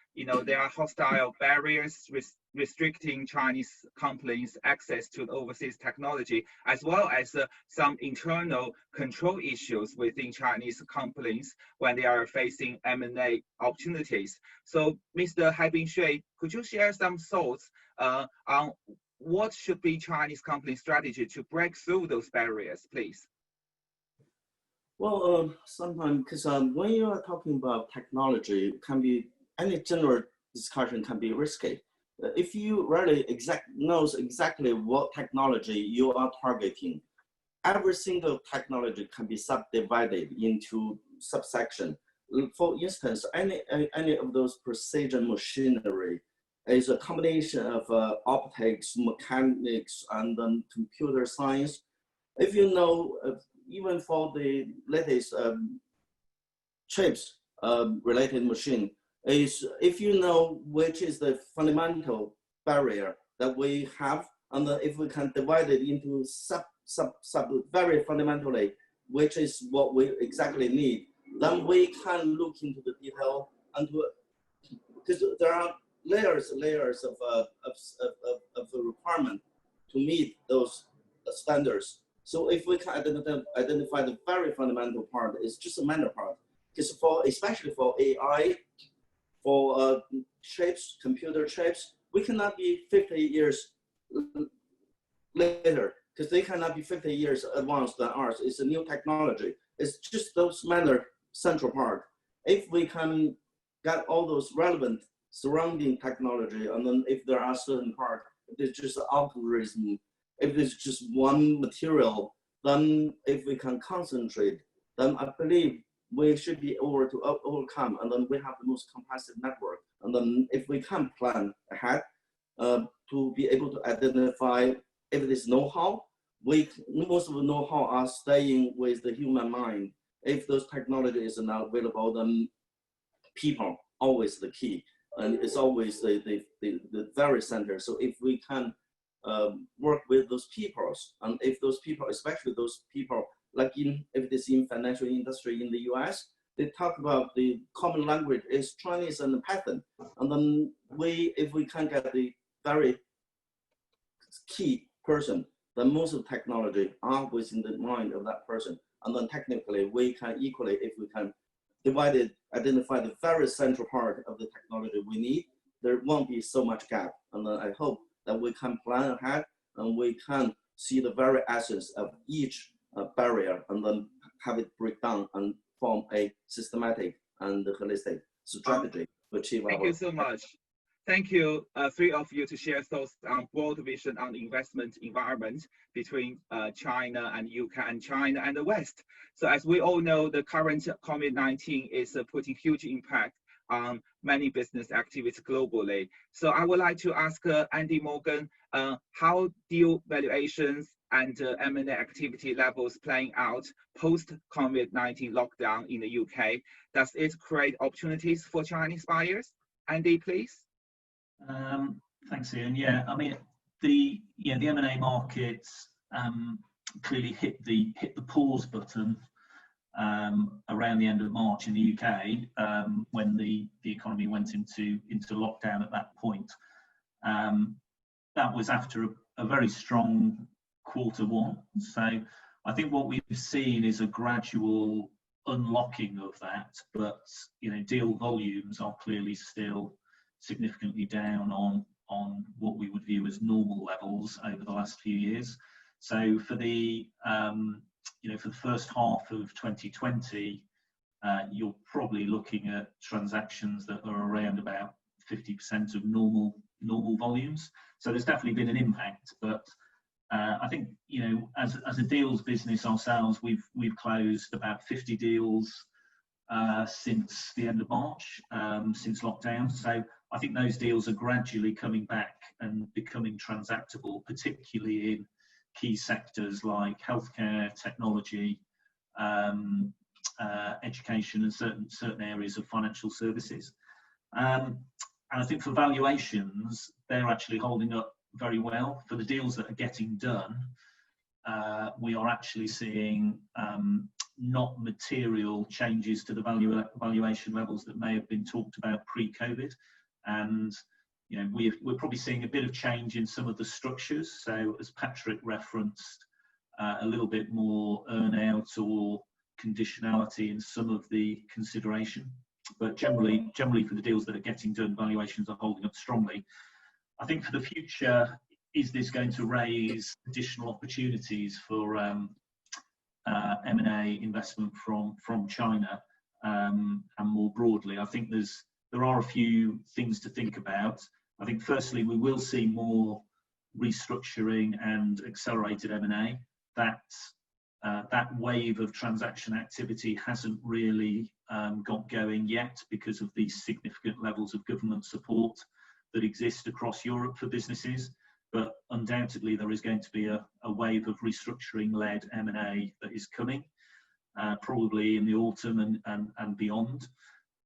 there are hostile barriers restricting Chinese companies' access to overseas technology, as well as some internal control issues within Chinese companies when they are facing M&A opportunities. So, Mr. Haibin Shui, could you share some thoughts on what should be Chinese company strategy to break through those barriers, please? Well, sometimes, because when you are talking about technology, it can be, any general discussion can be risky. If you really knows exactly what technology you are targeting, every single technology can be subdivided into subsection. For instance, any of those precision machinery is a combination of optics, mechanics, and computer science. If you know, even for the latest chips related machine, is if you know which is the fundamental barrier that we have, and if we can divide it into sub very fundamentally, which is what we exactly need, then we can look into the detail, and because there are layers of the requirement to meet those standards. So if we can identify the very fundamental part, it's just a minor part. Because especially for AI, for chips, computer chips, we cannot be 50 years later, because they cannot be 50 years advanced than ours. It's a new technology. It's just those minor central part. If we can get all those relevant surrounding technology, and then if there are certain part, if there's just an algorithm, if there's just one material, then if we can concentrate, then I believe we should be able to overcome, and then we have the most comprehensive network. And then if we can plan ahead to be able to identify if it is know-how, most of the know-how are staying with the human mind. If those technologies are not available, then people always the key, and it's always the very center. So if we can work with those people, and if those people, especially those people, like if it is in financial industry in the US, they talk about the common language is Chinese and Python. And then if we can get the very key person, then most of the technology are within the mind of that person. And then technically we can equally, if we can divide it, identify the very central part of the technology we need, there won't be so much gap. And then I hope that we can plan ahead, and we can see the very essence of each barrier, and then have it break down and form a systematic and holistic strategy to achieve Thank you so much. Thank you, three of you, to share thoughts on broad vision on the investment environment between China and UK and China and the West. So as we all know, the current COVID-19 is putting huge impact on many business activities globally. So I would like to ask Andy Morgan, how deal valuations and M&A activity levels playing out post-COVID-19 lockdown in the UK? Does it create opportunities for Chinese buyers? Andy, please. Thanks, Ian. Yeah, I mean, the M&A markets clearly hit the pause button around the end of March in the UK when the economy went into lockdown at that point. That was after a very strong Q1. So I think what we've seen is a gradual unlocking of that, but deal volumes are clearly still significantly down on what we would view as normal levels over the last few years. So for the for the first half of 2020, you're probably looking at transactions that are around about 50% of normal volumes. So there's definitely been an impact, but I think as a deals business ourselves, we've closed about 50 deals since the end of March, since lockdown. So I think those deals are gradually coming back and becoming transactable, particularly in key sectors like healthcare, technology, education, and certain areas of financial services. And I think for valuations, they're actually holding up very well. For the deals that are getting done, we are actually seeing not material changes to the valuation levels that may have been talked about pre-COVID. And we're probably seeing a bit of change in some of the structures. So as Patrick referenced, a little bit more earn-out or conditionality in some of the consideration. But generally for the deals that are getting done, valuations are holding up strongly. I think for the future, is this going to raise additional opportunities for M&A investment from China and more broadly? I think there are a few things to think about. I think firstly, we will see more restructuring and accelerated M&A. That wave of transaction activity hasn't really got going yet because of the significant levels of government support that exist across Europe for businesses. But undoubtedly, there is going to be a wave of restructuring-led M&A that is coming, probably in the autumn and beyond.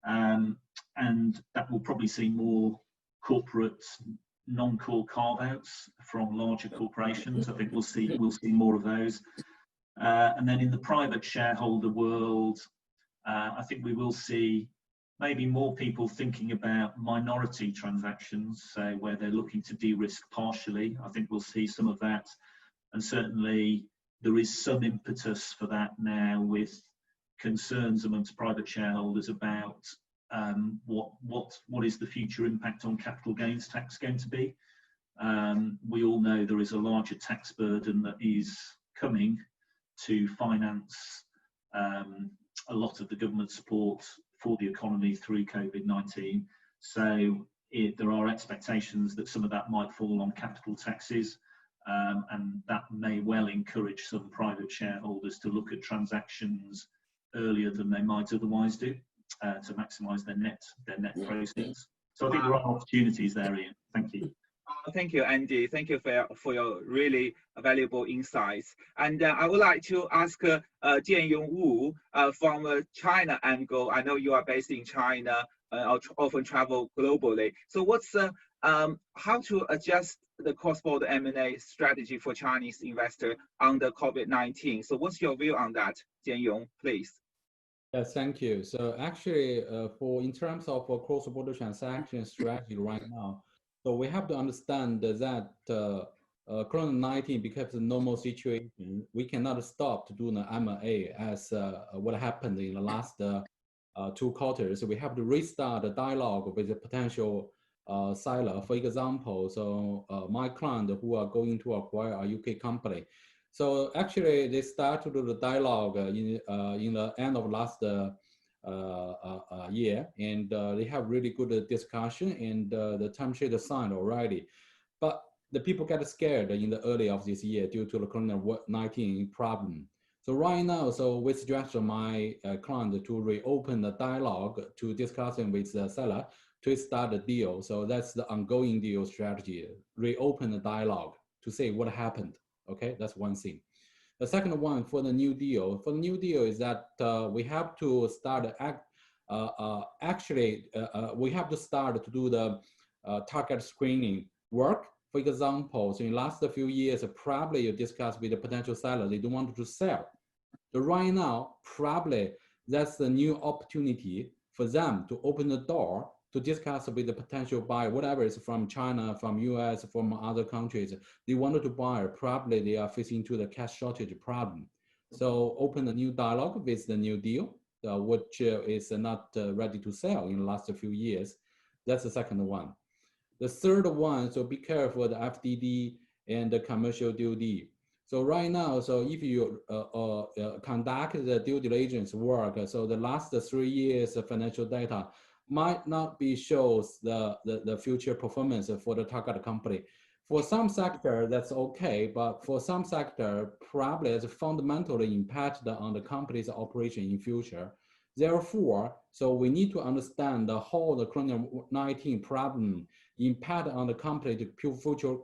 And that will probably see more corporate non-core carve-outs from larger corporations. I think we'll see more of those. And then in the private shareholder world, I think we will see maybe more people thinking about minority transactions, so where they're looking to de-risk partially. I think we'll see some of that. And certainly there is some impetus for that now, with concerns amongst private shareholders about what is the future impact on capital gains tax going to be. We all know there is a larger tax burden that is coming to finance a lot of the government support for the economy through COVID-19. So there are expectations that some of that might fall on capital taxes, and that may well encourage some private shareholders to look at transactions earlier than they might otherwise do, to maximise their net proceeds. So I think there are opportunities there, Ian. Thank you. Thank you, Andy. Thank you for your really valuable insights. And I would like to ask Jianyong Wu from a China angle. I know you are based in China, often travel globally. So what's how to adjust the cross-border M&A strategy for Chinese investor under COVID-19? So what's your view on that, Jianyong, please? Yes, thank you. So actually, in terms of a cross-border transaction strategy right now, so we have to understand that COVID-19 becomes a normal situation. We cannot stop to do the M&A as what happened in the last 2 quarters. We have to restart the dialogue with the potential seller. For example, so my client who are going to acquire a UK company. So actually, they start to do the dialogue in the end of last year, and they have really good discussion, and the term sheet is signed already. But the people get scared in the early of this year due to the COVID-19 problem. So right now, so we suggest my client to reopen the dialogue to discussing with the seller to start the deal. So that's the ongoing deal strategy, reopen the dialogue to say what happened. Okay, that's one thing. The second one for the new deal, is that we have to start we have to start to do the target screening work. For example, so in the last few years, probably you discussed with the potential seller, they don't want to sell. So right now, probably that's the new opportunity for them to open the door to discuss with the potential buyer, whatever is from China, from US, from other countries. They wanted to buy, probably they are facing into the cash shortage problem. So open a new dialogue with the new deal, which is not ready to sell in the last few years. That's the second one. The third one, so be careful the FDD and the commercial due deal. So right now, so if you conduct the due diligence work, so the last 3 years of financial data might not be shows the future performance for the target company. For some sector, that's okay, but for some sector, probably it's fundamentally impact on the company's operation in future. Therefore, so we need to understand the whole the COVID-19 problem impact on the company's future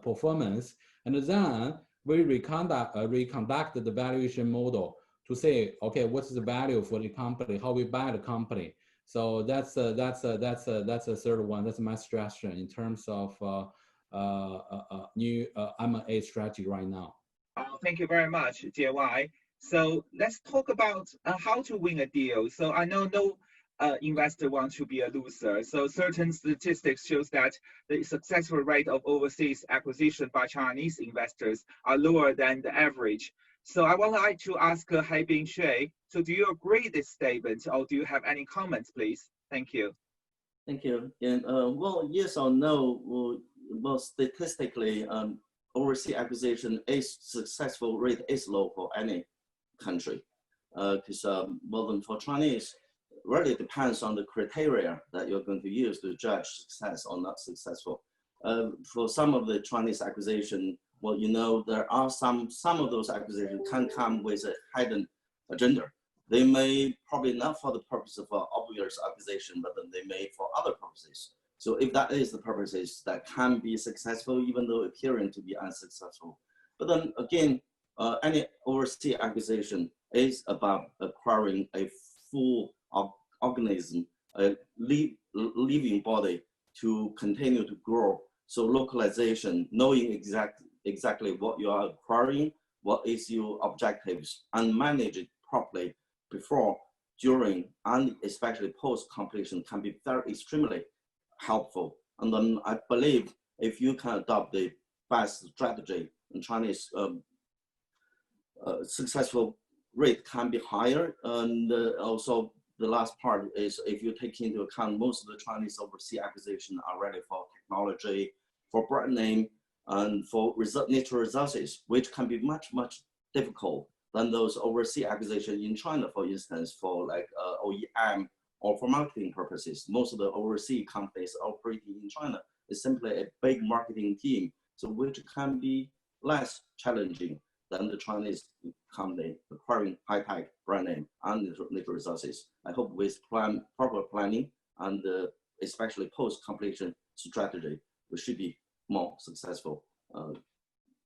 performance, and then we reconduct the valuation model to say, okay, what's the value for the company, how we buy the company. So that's a third one. That's my suggestion in terms of new M&A strategy right now. Thank you very much, JY. So let's talk about how to win a deal. So I know no investor wants to be a loser. So certain statistics shows that the successful rate of overseas acquisition by Chinese investors are lower than the average. So I would like to ask Haibin Shui, so do you agree with this statement, or do you have any comments, please? Thank you. Thank you. And well, yes or no, well statistically, overseas acquisition successful rate is low for any country. Because well, then for Chinese, really depends on the criteria that you're going to use to judge success or not successful. For some of the Chinese acquisition, well, you know, there are some of those acquisitions can come with a hidden agenda. They may probably not for the purpose of obvious acquisition, but then they may for other purposes. So if that is the purposes, that can be successful, even though appearing to be unsuccessful. But then again, any overseas acquisition is about acquiring a full organism, a living body to continue to grow. So localization, knowing exactly what you are acquiring, what is your objectives, and manage it properly before, during, and especially post-completion can be extremely helpful. And then I believe if you can adopt the best strategy in Chinese, successful rate can be higher. And also the last part is if you take into account most of the Chinese overseas acquisition are ready for technology, for brand name, and for natural resources, which can be much difficult than those overseas acquisitions in China, for instance, for like OEM or for marketing purposes. Most of the overseas companies operating in China is simply a big marketing team, so which can be less challenging than the Chinese company acquiring high-tech brand name and natural resources. I hope with proper planning and especially post-completion strategy, we should be more successful,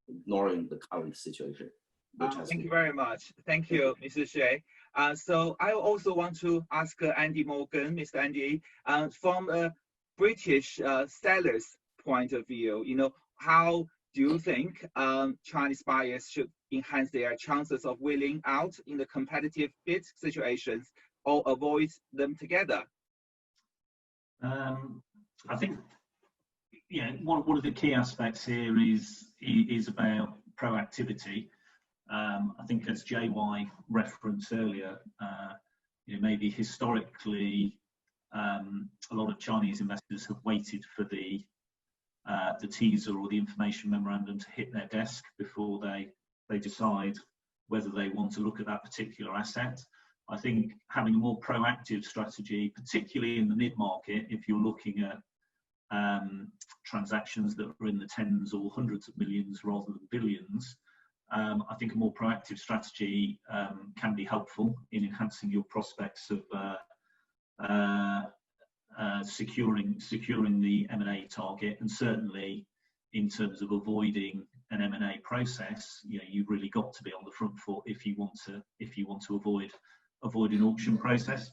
ignoring the current situation. Thank you very much. Thank you, Mr. Xie. So I also want to ask Andy Morgan, Mr. Andy, from a British seller's point of view, you know, how do you think Chinese buyers should enhance their chances of winning out in the competitive bid situations or avoid them together? I think, you know, one of the key aspects here is about proactivity. I think as JY referenced earlier, you know, maybe historically a lot of Chinese investors have waited for the teaser or the information memorandum to hit their desk before they decide whether they want to look at that particular asset. I think having a more proactive strategy, particularly in the mid-market, if you're looking at transactions that are in the tens or hundreds of millions rather than billions, I think a more proactive strategy can be helpful in enhancing your prospects of securing the M&A target, and certainly in terms of avoiding an M&A process, you know, you've really got to be on the front foot if you want to avoid an auction process.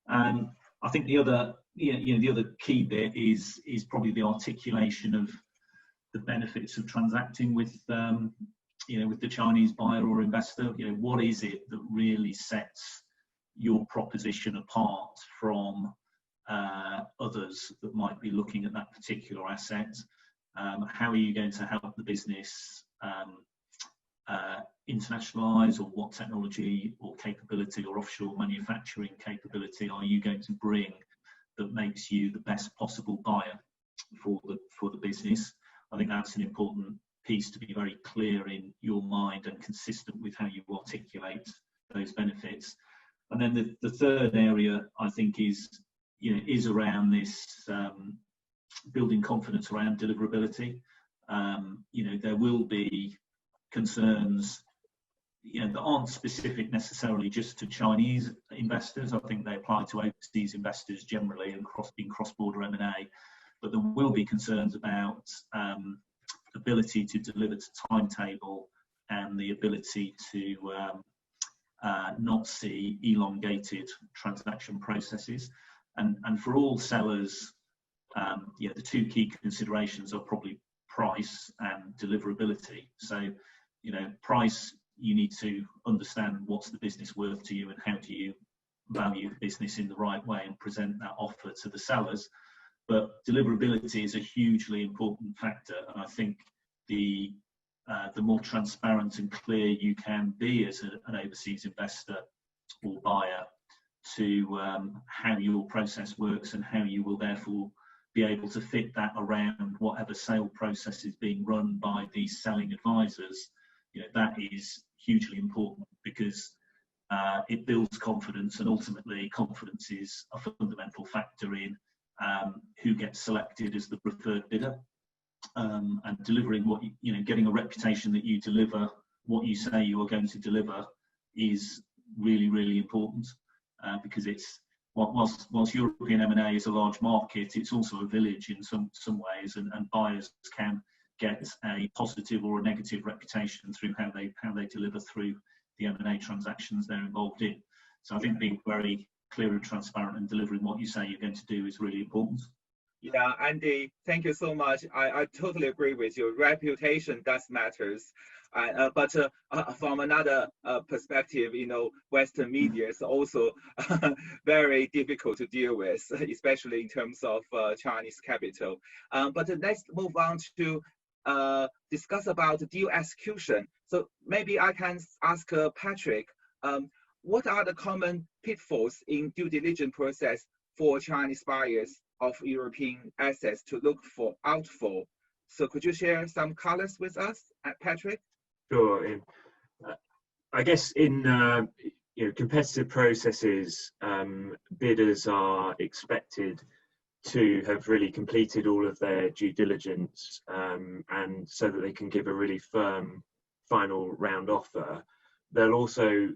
I think the other the other key bit is probably the articulation of the benefits of transacting with with the Chinese buyer or investor. You know, what is it that really sets your proposition apart from others that might be looking at that particular asset? How are you going to help the business internationalize, or what technology or capability or offshore manufacturing capability are you going to bring that makes you the best possible buyer for the business? I think that's an important piece to be very clear in your mind and consistent with how you articulate those benefits. And then the third area, I think, is around this building confidence around deliverability. There will be concerns that aren't specific necessarily just to Chinese investors. I think they apply to overseas investors generally and in cross-border M&A, but there will be concerns about ability to deliver to timetable and the ability to not see elongated transaction processes. And for all sellers, the two key considerations are probably price and deliverability. So, price, you need to understand what's the business worth to you and how do you value the business in the right way and present that offer to the sellers. But deliverability is a hugely important factor, and I think the more transparent and clear you can be as an overseas investor or buyer to how your process works and how you will therefore be able to fit that around whatever sale process is being run by these selling advisors, that is hugely important, because it builds confidence, and ultimately confidence is a fundamental factor in who gets selected as the preferred bidder, and delivering what getting a reputation that you deliver what you say you are going to deliver is really, really important, because it's whilst European M&A is a large market, it's also a village in some ways, and buyers can get a positive or a negative reputation through how they deliver through the M&A transactions they're involved in. So I think being very clear and transparent and delivering what you say you're going to do is really important. Yeah, Andy, thank you so much. I totally agree with you. Reputation does matters. But from another perspective, Western media is also very difficult to deal with, especially in terms of Chinese capital. But let's move on to discuss about deal execution. So maybe I can ask Patrick, what are the common pitfalls in due diligence process for Chinese buyers of European assets to look out for? So could you share some colors with us, Patrick? Sure. I guess in competitive processes, bidders are expected to have really completed all of their due diligence, and so that they can give a really firm final round offer. They'll also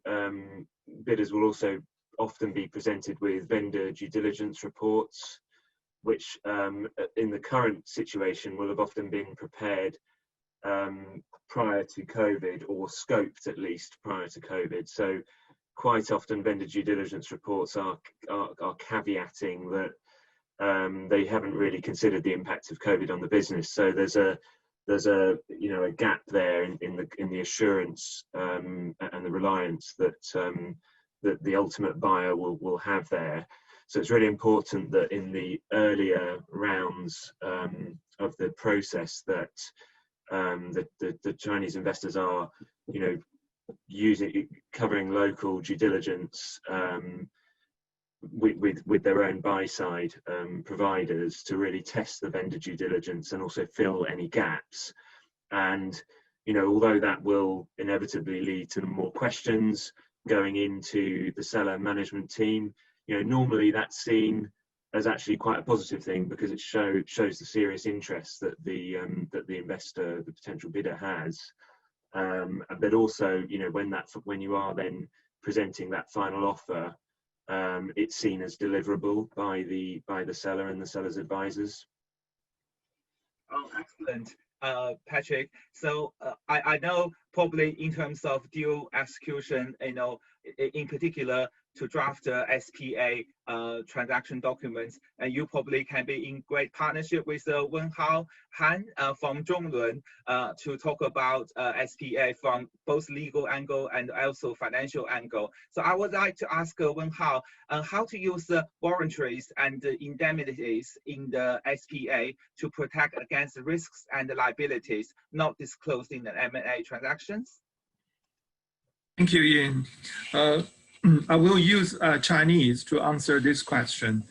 bidders will also often be presented with vendor due diligence reports, which in the current situation will have often been prepared prior to COVID, or scoped at least prior to COVID. So quite often vendor due diligence reports are caveating that they haven't really considered the impact of COVID on the business. So there's a gap there in the assurance and the reliance that that the ultimate buyer will have there. So it's really important that in the earlier rounds of the process that the Chinese investors are covering local due diligence with their own buy side providers to really test the vendor due diligence and also fill any gaps. And although that will inevitably lead to more questions, going into the seller management team. You know, normally that's seen as actually quite a positive thing because it shows the serious interest that the investor, the potential bidder, has. But also, you know, when you are then presenting that final offer, it's seen as deliverable by the seller and the seller's advisors. Oh, excellent, Patrick. So I know probably in terms of deal execution, you know, in particular to draft SPA transaction documents, and you probably can be in great partnership with Wenhao Han from Zhonglun to talk about SPA from both legal angle and also financial angle. So I would like to ask Wenhao how to use warranties and indemnities in the SPA to protect against risks and liabilities not disclosed in the M&A transactions. Thank you, Ian. I will use Chinese to answer this question.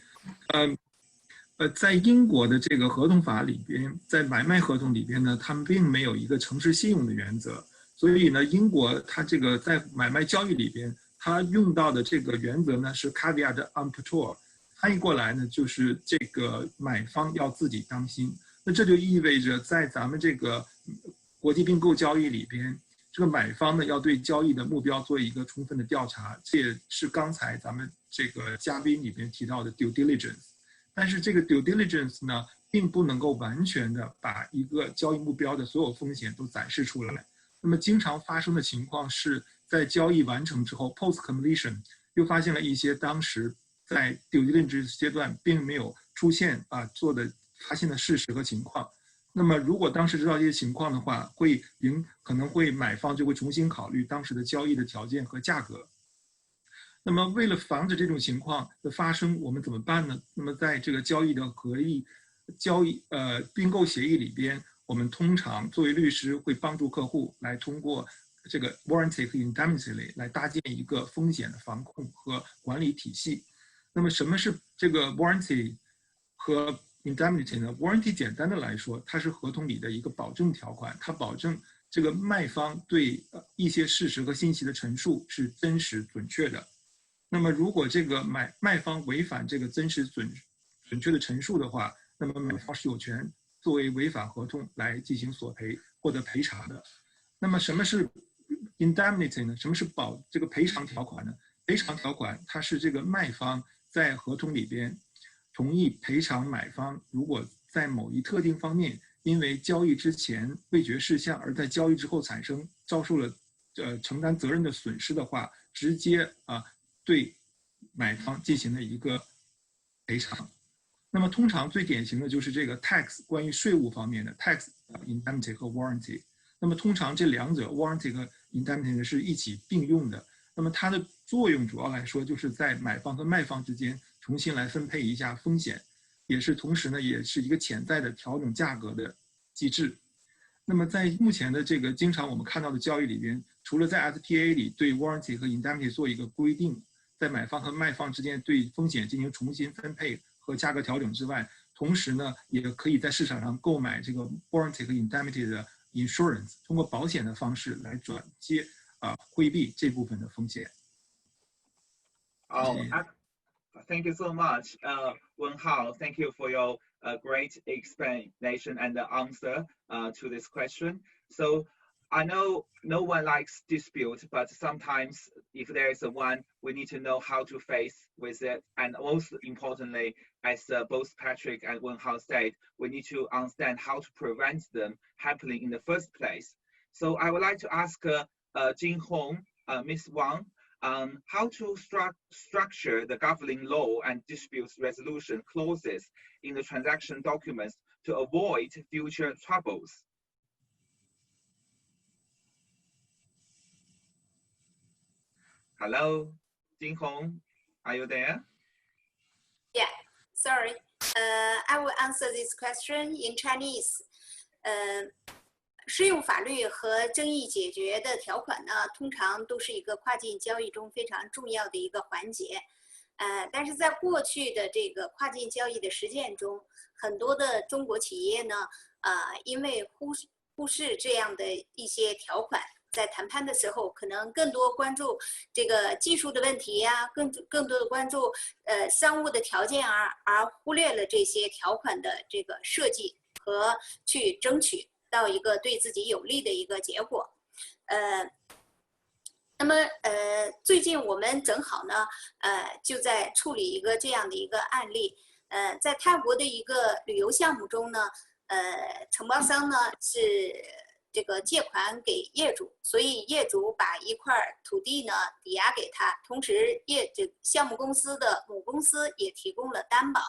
在英国的这个合同法里边，在买卖合同里边呢，他们并没有一个诚实信用的原则，所以呢，英国它这个在买卖交易里边，它用到的这个原则呢是 caveat emptor， 翻译过来呢就是这个买方要自己当心。那这就意味着在咱们这个国际并购交易里边，这个买方呢要对交易的目标做一个充分的调查，这也是刚才咱们这个嘉宾里边提到的 due diligence。但是这个 due diligence 呢，并不能够完全的把一个交易目标的所有风险都展示出来。那么经常发生的情况是在交易完成之后 post completion 又发现了一些当时在 due diligence 阶段并没有出现发现的事实和情况。那么如果当时知道这些情况的话，可能会买方就会重新考虑当时的交易的条件和价格。那么为了防止这种情况的发生，我们怎么办呢？那么在这个交易的并购协议里边，我们通常作为律师会帮助客户来通过这个 warranty 和 indemnity 来搭建一个风险的防控和管理体系。那么什么是这个 warranty 和 indemnity 呢？ warranty 简单的来说，它是合同里的一个保证条款，它保证这个卖方对一些事实和信息的陈述是真实准确的。那么如果这个卖方违反这个真实准确的陈述的话，那么买方是有权作为违反合同来进行索赔获得赔偿的。那么什么是 indemnity 呢？什么是这个赔偿条款呢？赔偿条款它是这个卖方在合同里边同意赔偿买方，如果在某一特定方面因为交易之前未决事项而在交易之后遭受了承担责任的损失的话，直接对买方进行了一个赔偿。那么通常最典型的就是这个 tax 关于税务方面的 tax indemnity 和 warranty。那么通常这两者 warranty 和 indemnity 是一起并用的。那么它的作用主要来说就是在买方和卖方之间重新来分配一下风险，也是同时呢也是一个潜在的调整价格的机制。那么在目前的这个经常我们看到的交易里边，除了在 SPA 里对 warranty 和 indemnity 做一个规定，在买方和卖方之间对风险进行重新分配和价格调整之外，同时呢也可以在市场上购买这个 warranty 和 indemnity 的 insurance， 通过保险的方式来转接规避这部分的风险。Thank you so much, Wenhao. Thank you for your great explanation and answer to this question. So I know no one likes dispute, but sometimes if there is one, we need to know how to face with it. And most importantly, as both Patrick and Wenhao said, we need to understand how to prevent them happening in the first place. So I would like to ask Jin Hong, Ms. Wang, how to structure the governing law and dispute resolution clauses in the transaction documents to avoid future troubles. Hello, Jin Hong, are you there? Yeah, sorry. I will answer this question in Chinese. 适用法律和争议解决的条款呢，通常都是一个跨境交易中非常重要的一个环节。但是在过去的这个跨境交易的实践中，很多的中国企业呢，因为忽视这样的一些条款，在谈判的时候，可能更多关注这个技术的问题呀，更多的关注商务的条件而忽略了这些条款的这个设计和去争取到一个对自己有利的一个结果。那么最近我们正好呢就在处理一个这样的一个案例。在泰国的一个旅游项目中呢，承包商呢是这个借款给业主，所以业主把一块土地呢抵押给他，同时项目公司的母公司也提供了担保。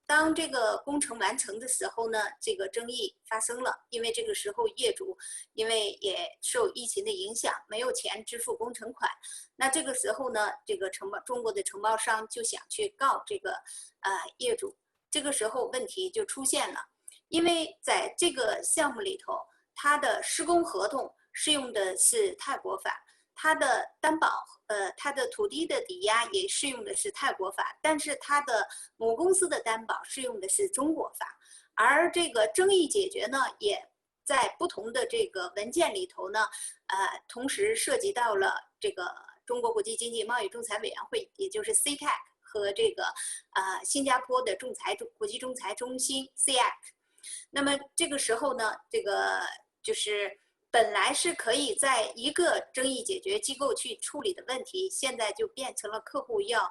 当这个工程完成的时候呢，这个争议发生了，因为这个时候业主因为也受疫情的影响，没有钱支付工程款。那这个时候呢，这个中国的承包商就想去告这个业主。这个时候问题就出现了，因为在这个项目里头，它的施工合同适用的是泰国法，它的担保它的土地的抵押也适用的是泰国法，但是它的母公司的担保适用的是中国法。而这个争议解决呢，也在不同的这个文件里头呢，同时涉及到了这个中国国际经济贸易仲裁委员会，也就是 CTAC 和这个新加坡的国际仲裁中心 CAC。那么这个时候呢，这个就是本来是可以在一个争议解决机构去处理的问题，现在就变成了客户要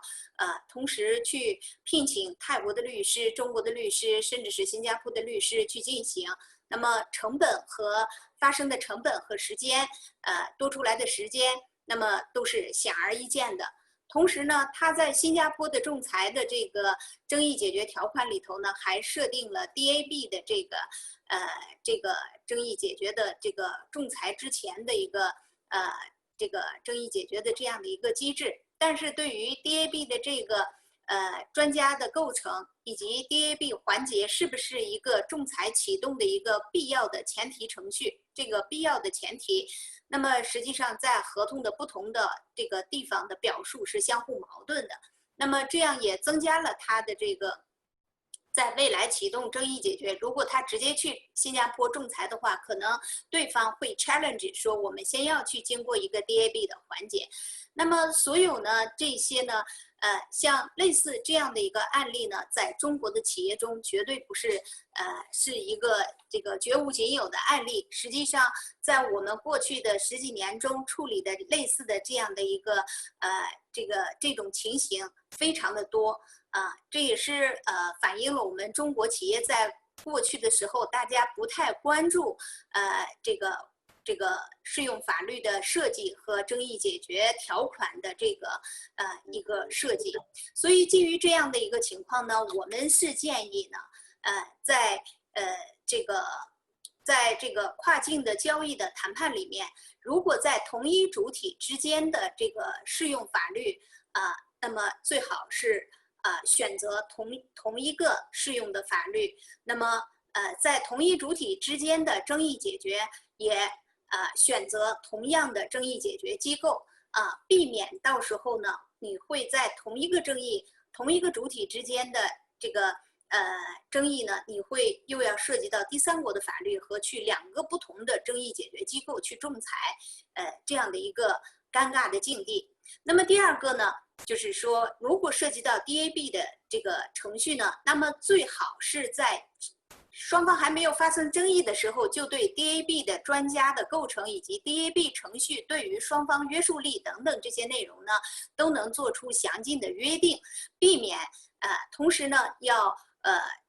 同时去聘请泰国的律师、中国的律师，甚至是新加坡的律师去进行。那么成本和发生的成本和时间，多出来的时间，那么都是显而易见的。同时呢，他在新加坡的仲裁的这个争议解决条款里头呢，还设定了 DAB 的这个争议解决的这个仲裁之前的一个这个争议解决的这样的一个机制。但是对于 DAB 的这个专家的构成以及 DAB 环节是不是一个仲裁启动的一个必要的前提程序，这个必要的前提，那么实际上在合同的不同的这个地方的表述是相互矛盾的。那么这样也增加了它的这个在未来启动争议解决，如果他直接去新加坡仲裁的话，可能对方会 challenge 说我们先要去经过一个 DAB 的环节。那么所有呢这些呢像类似这样的一个案例呢，在中国的企业中绝对不是是一个这个绝无仅有的案例。实际上在我们过去的10几年中处理的类似的这样的一个这种情形非常的多。这也是反映了我们中国企业在过去的时候，大家不太关注这个适用法律的设计和争议解决条款的这个一个设计。所以基于这样的一个情况呢，我们是建议呢，在这个跨境的交易的谈判里面，如果在同一主体之间的这个适用法律那么最好是选择同一个适用的法律。那么在同一主体之间的争议解决也选择同样的争议解决机构避免到时候呢你会在同一个主体之间的这个争议呢，你会又要涉及到第三国的法律和去2个不同的争议解决机构去仲裁这样的一个尴尬的境地。那么第二个呢，就是说如果涉及到 DAB 的这个程序呢，那么最好是在双方还没有发生争议的时候，就对 DAB 的专家的构成以及 DAB 程序对于双方约束力等等这些内容呢，都能做出详尽的约定，避免同时呢要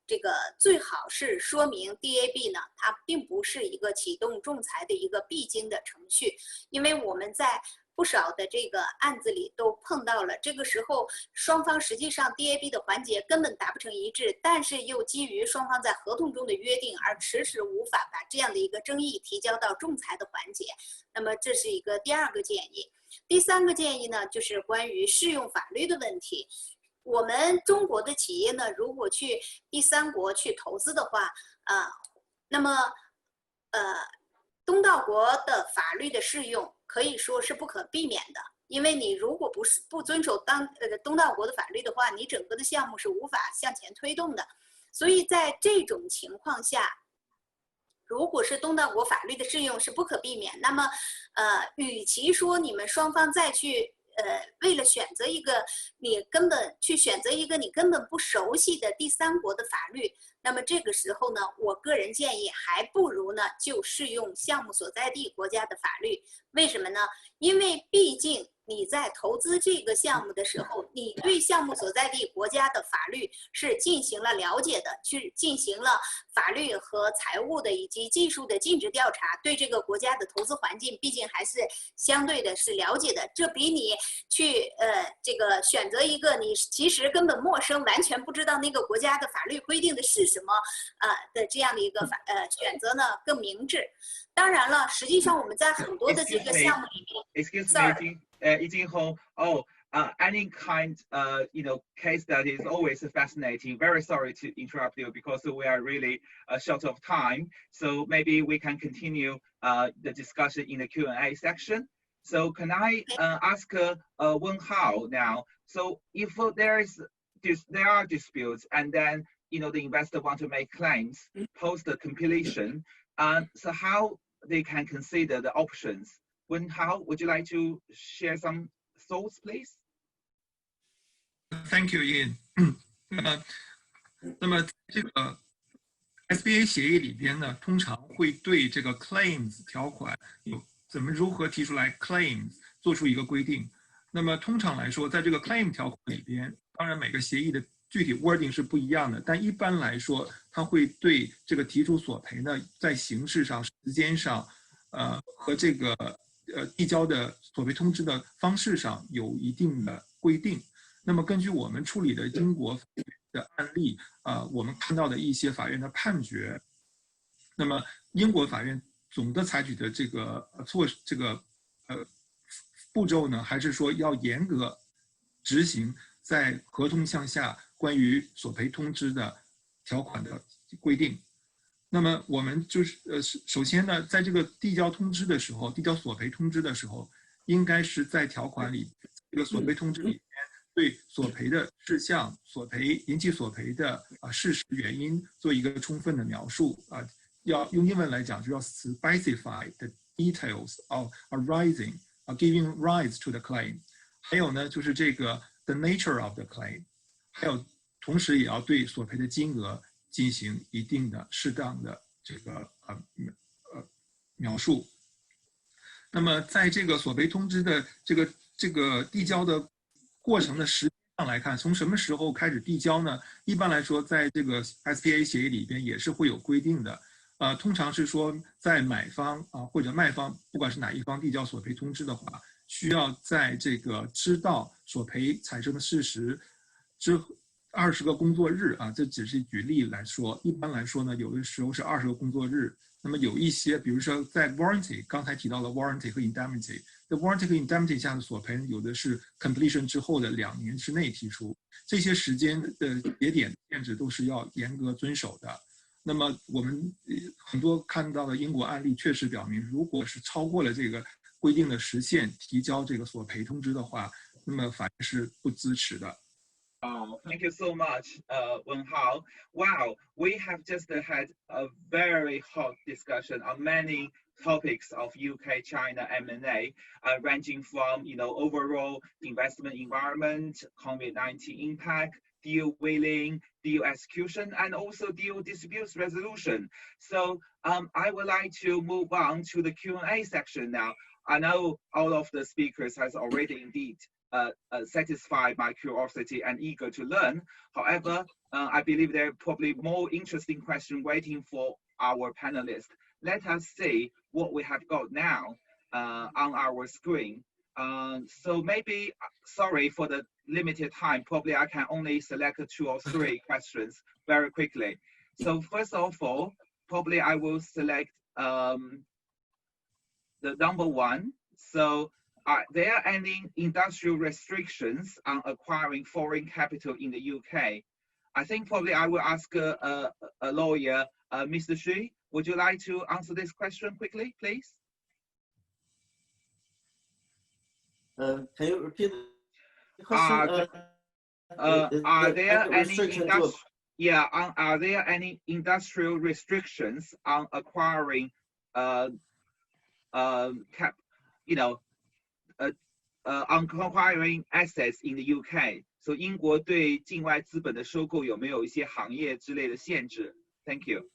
这个最好是说明 DAB 呢，它并不是一个启动仲裁的一个必经的程序，因为我们在不少的这个案子里都碰到了，这个时候双方实际上 DAB 的环节根本达不成一致，但是又基于双方在合同中的约定而迟迟无法把这样的一个争议提交到仲裁的环节。那么这是一个第2个建议。第3个建议呢，就是关于适用法律的问题。我们中国的企业呢，如果去第三国去投资的话，那么东道国的法律的适用可以说是不可避免的，因为你如果不遵守东道国的法律的话，你整个的项目是无法向前推动的。所以在这种情况下，如果是东道国法律的适用是不可避免，那么与其说你们双方再去为了选择一个你根本不熟悉的第三国的法律，那么这个时候呢，我个人建议还不如呢就适用项目所在地国家的法律。为什么呢？因为毕竟你在投资这个项目的时候，你对项目所在地国家的法律是进行了了解的，去进行了法律和财务的以及技术的尽职调查，对这个国家的投资环境毕竟还是相对的是了解的。这比你去这个选择一个你其实根本陌生，完全不知道那个国家的法律规定的是什么的这样的一个选择呢更明智。当然了，实际上我们在很多的这个项目里面 Ijinho, any kind, case that is always fascinating. Very sorry to interrupt you because we are really short of time. So maybe we can continue the discussion in the Q&A section. So can I ask Wen Hao now? So if there are disputes and then the investor want to make claims post the completion, so how they can consider the options? Wen Hao, would you like to share some thoughts, please? Thank you, Ian. 那么这个 SBA 协议里边呢，通常会对这个 claims 条款如何提出来 claims 做出一个规定。那么通常来说，在这个 claim 条款里边，当然每个协议的具体 wording 是不一样的，但一般来说，它会对这个提出索赔呢，在形式上、时间上，和这个递交的索赔通知的方式上有一定的规定。那么根据我们处理的英国法院的案例，我们看到的一些法院的判决，那么英国法院总的采取的这个步骤呢，还是说要严格执行在合同项下关于索赔通知的条款的规定。那么我们就是首先呢，在这个递交通知的时候，递交索赔通知的时候，应该是在条款里，这个索赔通知里面对索赔的事项、引起索赔的事实原因做一个充分的描述要用英文来讲，就要 specify the details of giving rise to the claim。还有呢，就是这个 the nature of the claim， 还有同时也要对索赔的金额进行一定的适当的这个描述。那么在这个索赔通知的这个递交的过程的时间上来看，从什么时候开始递交呢？一般来说，在这个 SPA 协议里边也是会有规定的。通常是说，在买方或者卖方，不管是哪一方递交索赔通知的话，需要在这个知道索赔产生的事实之20个工作日这只是举例来说，一般来说呢，有的时候是20个工作日。那么有一些，比如说在 warranty， 刚才提到了 warranty 和 indemnity， 在 warranty 和 indemnity 下的索赔，有的是 completion 之后的2年之内提出，这些时间的节点限制都是要严格遵守的。那么我们很多看到的英国案例确实表明，如果是超过了这个规定的时限提交这个索赔通知的话，那么法院是不支持的。Thank you so much, Wen Hao. Wow, we have just had a very hot discussion on many topics of UK-China M&A, ranging from overall investment environment, COVID-19 impact, deal willing, deal execution, and also deal disputes resolution. So I would like to move on to the Q&A section now. I know all of the speakers has already indeed satisfied my curiosity and eager to learn. However, I believe there are probably more interesting questions waiting for our panelists. Let us see what we have got now on our screen. So maybe, sorry for the limited time, probably I can only select 2 or 3 questions very quickly. So first of all, probably I will select the number 1. So are there any industrial restrictions on acquiring foreign capital in the UK? I think probably I will ask a lawyer, Mr. Xu. Would you like to answer this question quickly, please? Can you repeat the question? Are there any Yeah, are there any industrial restrictions on acquiring on acquiring assets in the UK? So 英国对境外资本的收购有没有一些行业之类的限制 ？Thank you.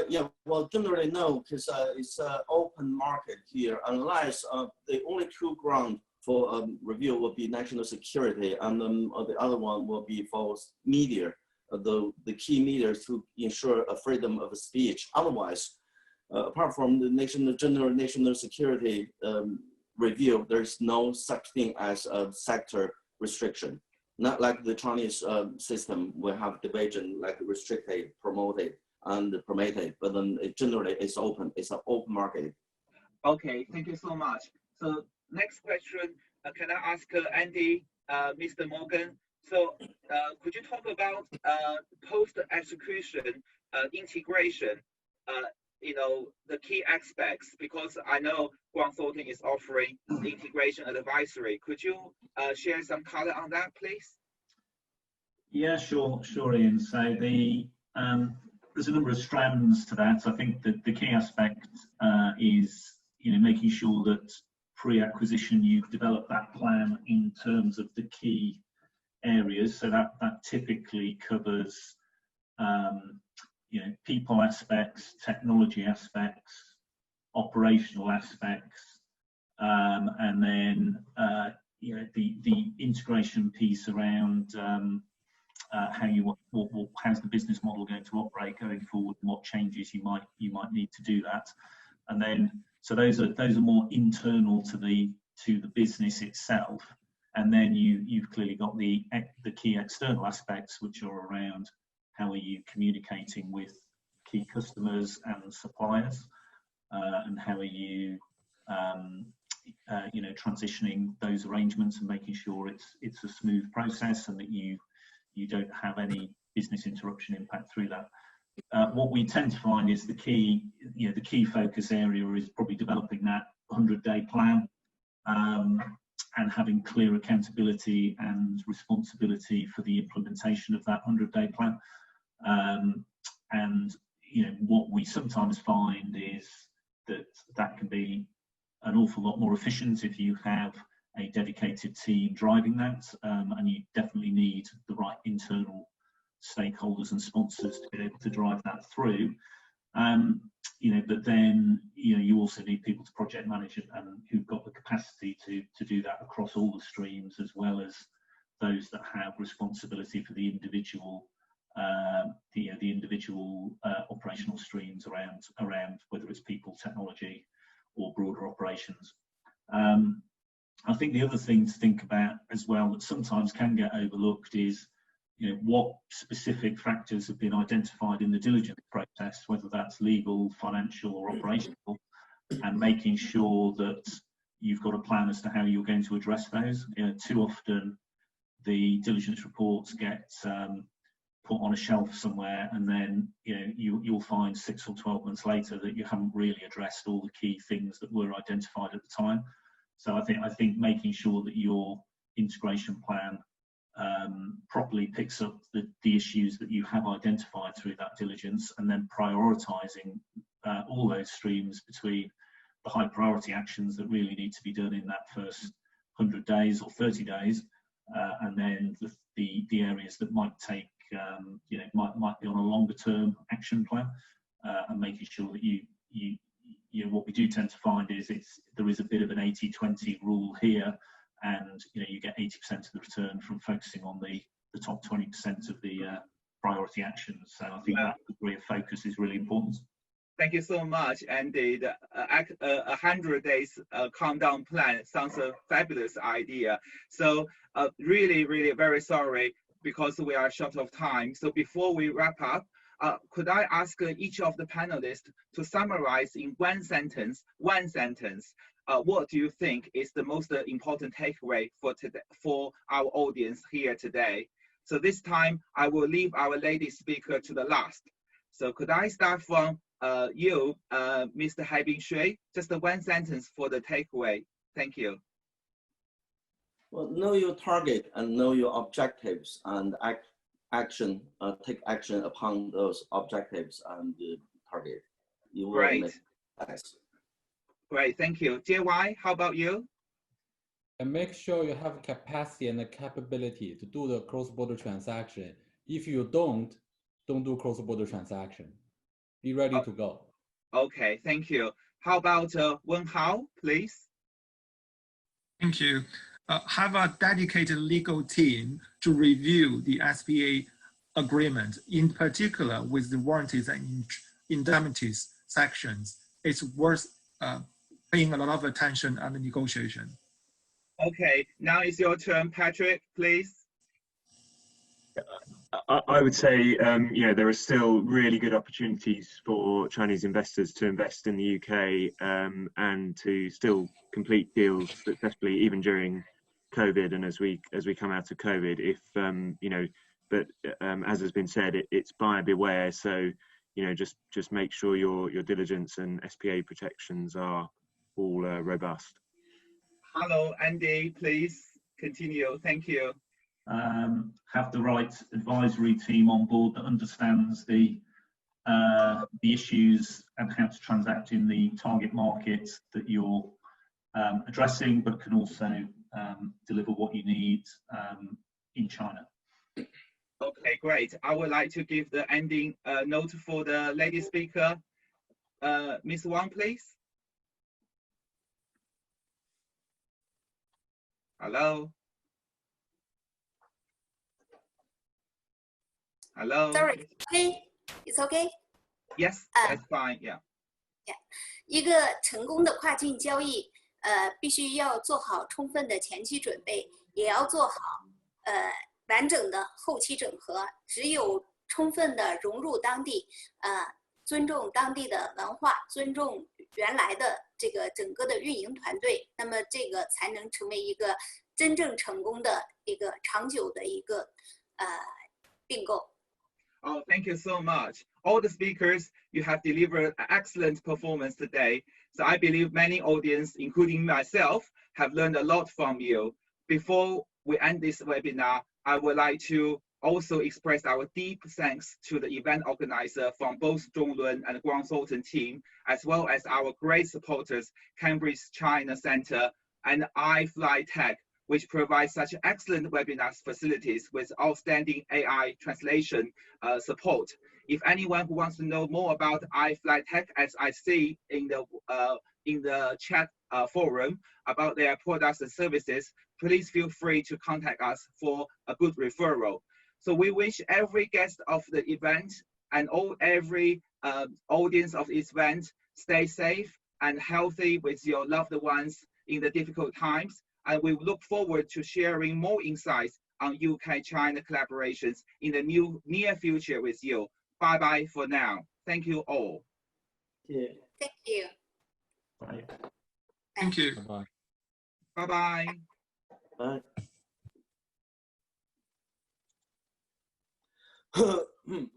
Yeah, well, generally no, because it's an open market here, unless the only true ground for review will be national security, and the other one will be for media, the key media to ensure a freedom of speech. Otherwise, apart from the general national security review, there's no such thing as a sector restriction. Not like the Chinese system, we have division like restricted, promoted, and permitted, but then generally it's open. It's an open market. Okay, thank you so much. So next question, can I ask Andy, Mr. Morgan? So could you talk about post-execution integration? The key aspects, because I know Grant Thornton is offering integration advisory. Could you share some color on that, please? Yeah, sure, Ian. So there's a number of strands to that. I think that the key aspect is making sure that pre-acquisition you've developed that plan in terms of the key areas. So that typically covers people aspects, technology aspects, operational aspects, and then the integration piece around how's the business model going to operate going forward, and what changes you might need to do that. And then so those are more internal to the business itself. And then you've clearly got the key external aspects, which are around how are you communicating with key customers and suppliers, and how are you transitioning those arrangements and making sure it's a smooth process and that you don't have any business interruption impact through that. What we tend to find is the key focus area is probably developing that 100-day plan, and having clear accountability and responsibility for the implementation of that 100-day plan. And what we sometimes find is that can be an awful lot more efficient if you have a dedicated team driving that, and you definitely need the right internal stakeholders and sponsors to be able to drive that through. But then you also need people to project manage it, and who've got the capacity to do that across all the streams, as well as those that have responsibility for the individual operational streams around whether it's people, technology, or broader operations. I think the other thing to think about as well that sometimes can get overlooked is what specific factors have been identified in the diligence process, whether that's legal, financial, or operational, and making sure that you've got a plan as to how you're going to address those. Too often the diligence reports get put on a shelf somewhere, and then you'll find 6 or 12 months later that you haven't really addressed all the key things that were identified at the time. So I think making sure that your integration plan properly picks up the issues that you have identified through that diligence, and then prioritizing all those streams between the high priority actions that really need to be done in that first 100 days or 30 days, and then the areas that might take might be on a longer term action plan, and making sure that what we do tend to find is there is a bit of an 80-20 rule here, and you get 80% of the return from focusing on the top 20% of the priority actions. So I think that degree of focus is really important. Thank you so much. And the 100 days countdown plan sounds a fabulous idea. So really, really very sorry because we are short of time. So before we wrap up, could I ask each of the panelists to summarize in one sentence, what do you think is the most important takeaway for our audience here today? So this time I will leave our lady speaker to the last. So could I start from you, Mr. Haibing Shui? Just one sentence for the takeaway. Thank you. Well, know your target and know your objectives and take action upon those objectives and target. You will Great. make success. Great, thank you. JY, how about you? And make sure you have capacity and the capability to do the cross-border transaction. If you don't do cross-border transaction. Be ready to go. Okay, thank you. How about Wen Hao, please? Thank you. Have a dedicated legal team to review the SPA agreement, in particular with the warranties and indemnities sections. It's worth paying a lot of attention on the negotiation. Okay, now it's your turn, Patrick, please. I would say, you know, there are still really good opportunities for Chinese investors to invest in the UK and to still complete deals successfully, even during COVID and as we come out of COVID. If you know, but as has been said, it's buyer beware. So, you know, just make sure your diligence and SPA protections are all robust. Hello, Andy, please continue. Thank you. Have the right advisory team on board that understands the issues and how to transact in the target markets that you're addressing, but can also deliver what you need in China. Okay, great. I would like to give the ending note for the lady speaker. Ms. Wang, please. Hello. Hello. Sorry. Okay. It's okay. Yes, that's fine. Yeah. Yeah. 一个成功的跨境交易，必须要做好充分的前期准备，也要做好完整的后期整合。只有充分的融入当地，尊重当地的文化，尊重原来的这个整个的运营团队，那么这个才能成为一个真正成功的一个长久的一个并购。Oh, thank you so much. All the speakers, you have delivered an excellent performance today. So I believe many audience, including myself, have learned a lot from you. Before we end this webinar, I would like to also express our deep thanks to the event organizer from both Zhonglun and Guangzhou team, as well as our great supporters, Cambridge China Center and iFlyTech, which provides such excellent webinar facilities with outstanding AI translation support. If anyone who wants to know more about iFlyTech, as I see in the chat forum about their products and services, please feel free to contact us for a good referral. So we wish every guest of the event and every audience of this event stay safe and healthy with your loved ones in the difficult times. And we look forward to sharing more insights on UK-China collaborations in the near future with you. Bye-bye for now. Thank you all. Yeah. Thank you. Bye. Thank you. Bye-bye. Bye-bye. Bye.